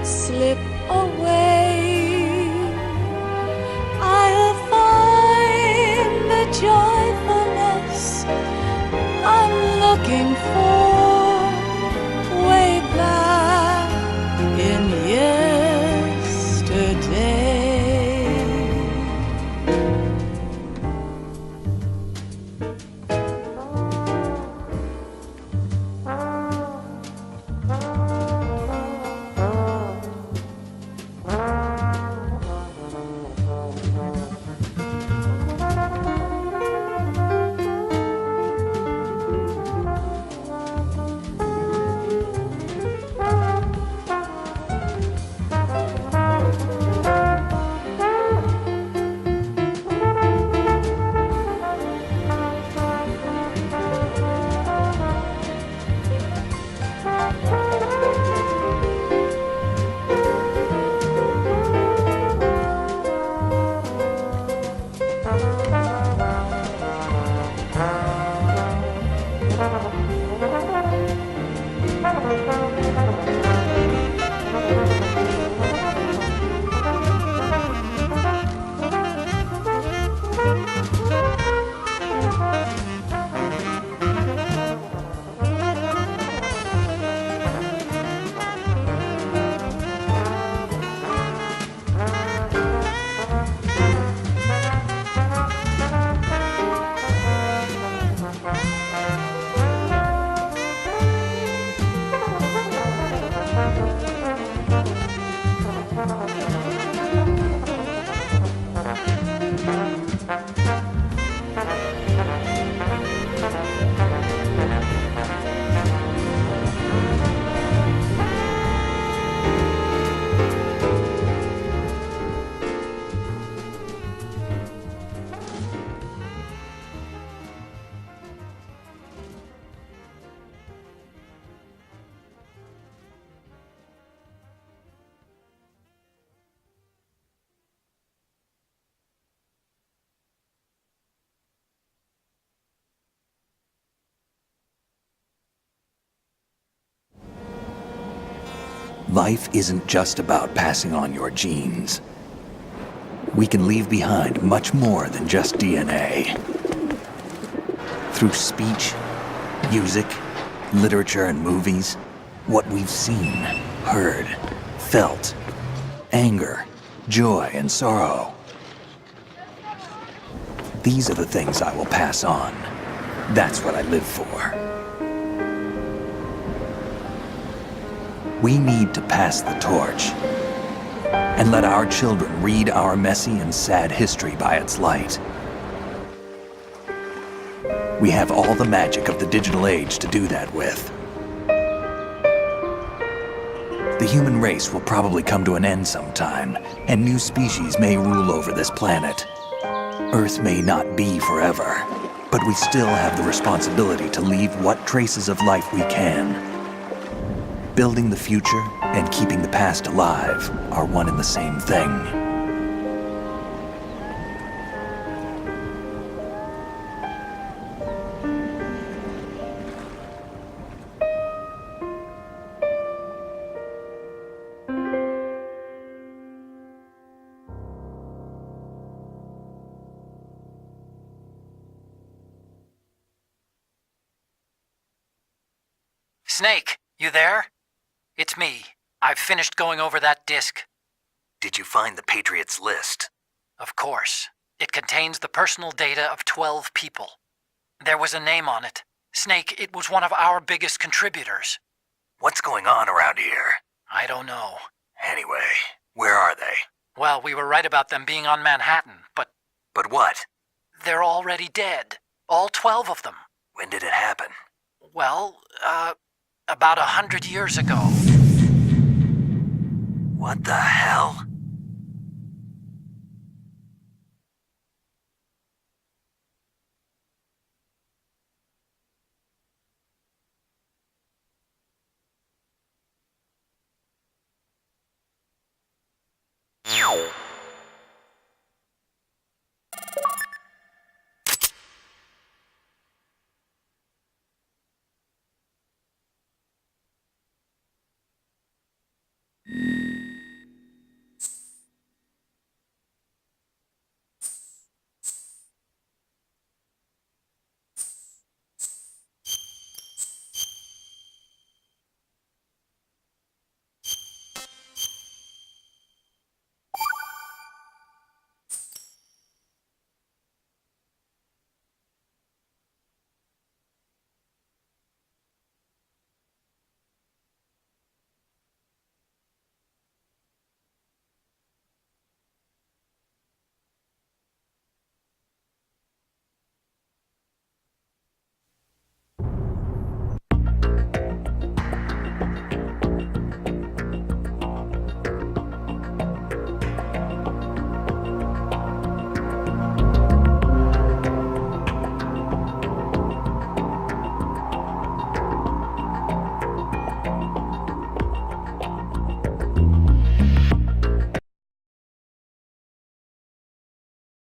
slip away. I'll find the joyfulness I'm looking for way back in yesterday. Life isn't just about passing on your genes. We can leave behind much more than just DNA. Through speech, music, literature, and movies, what we've seen, heard, felt, anger, joy, and sorrow. These are the things I will pass on. That's what I live for. We need to pass the torch and let our children read our messy and sad history by its light. We have all the magic of the digital age to do that with. The human race will probably come to an end sometime, and new species may rule over this planet. Earth may not be forever, but we still have the responsibility to leave what traces of life we can. Building the future and keeping the past alive are one and the same thing. Snake, you there? It's me. I've finished going over that disk. Did you find the Patriots list? Of course. It contains the personal data of 12 people. There was a name on it. Snake, it was one of our biggest contributors. What's going on around here? I don't know. Anyway, where are they? Well, we were right about them being on Manhattan, but... But what? They're already dead. All 12 of them. When did it happen? Well, about 100 years ago. What the hell?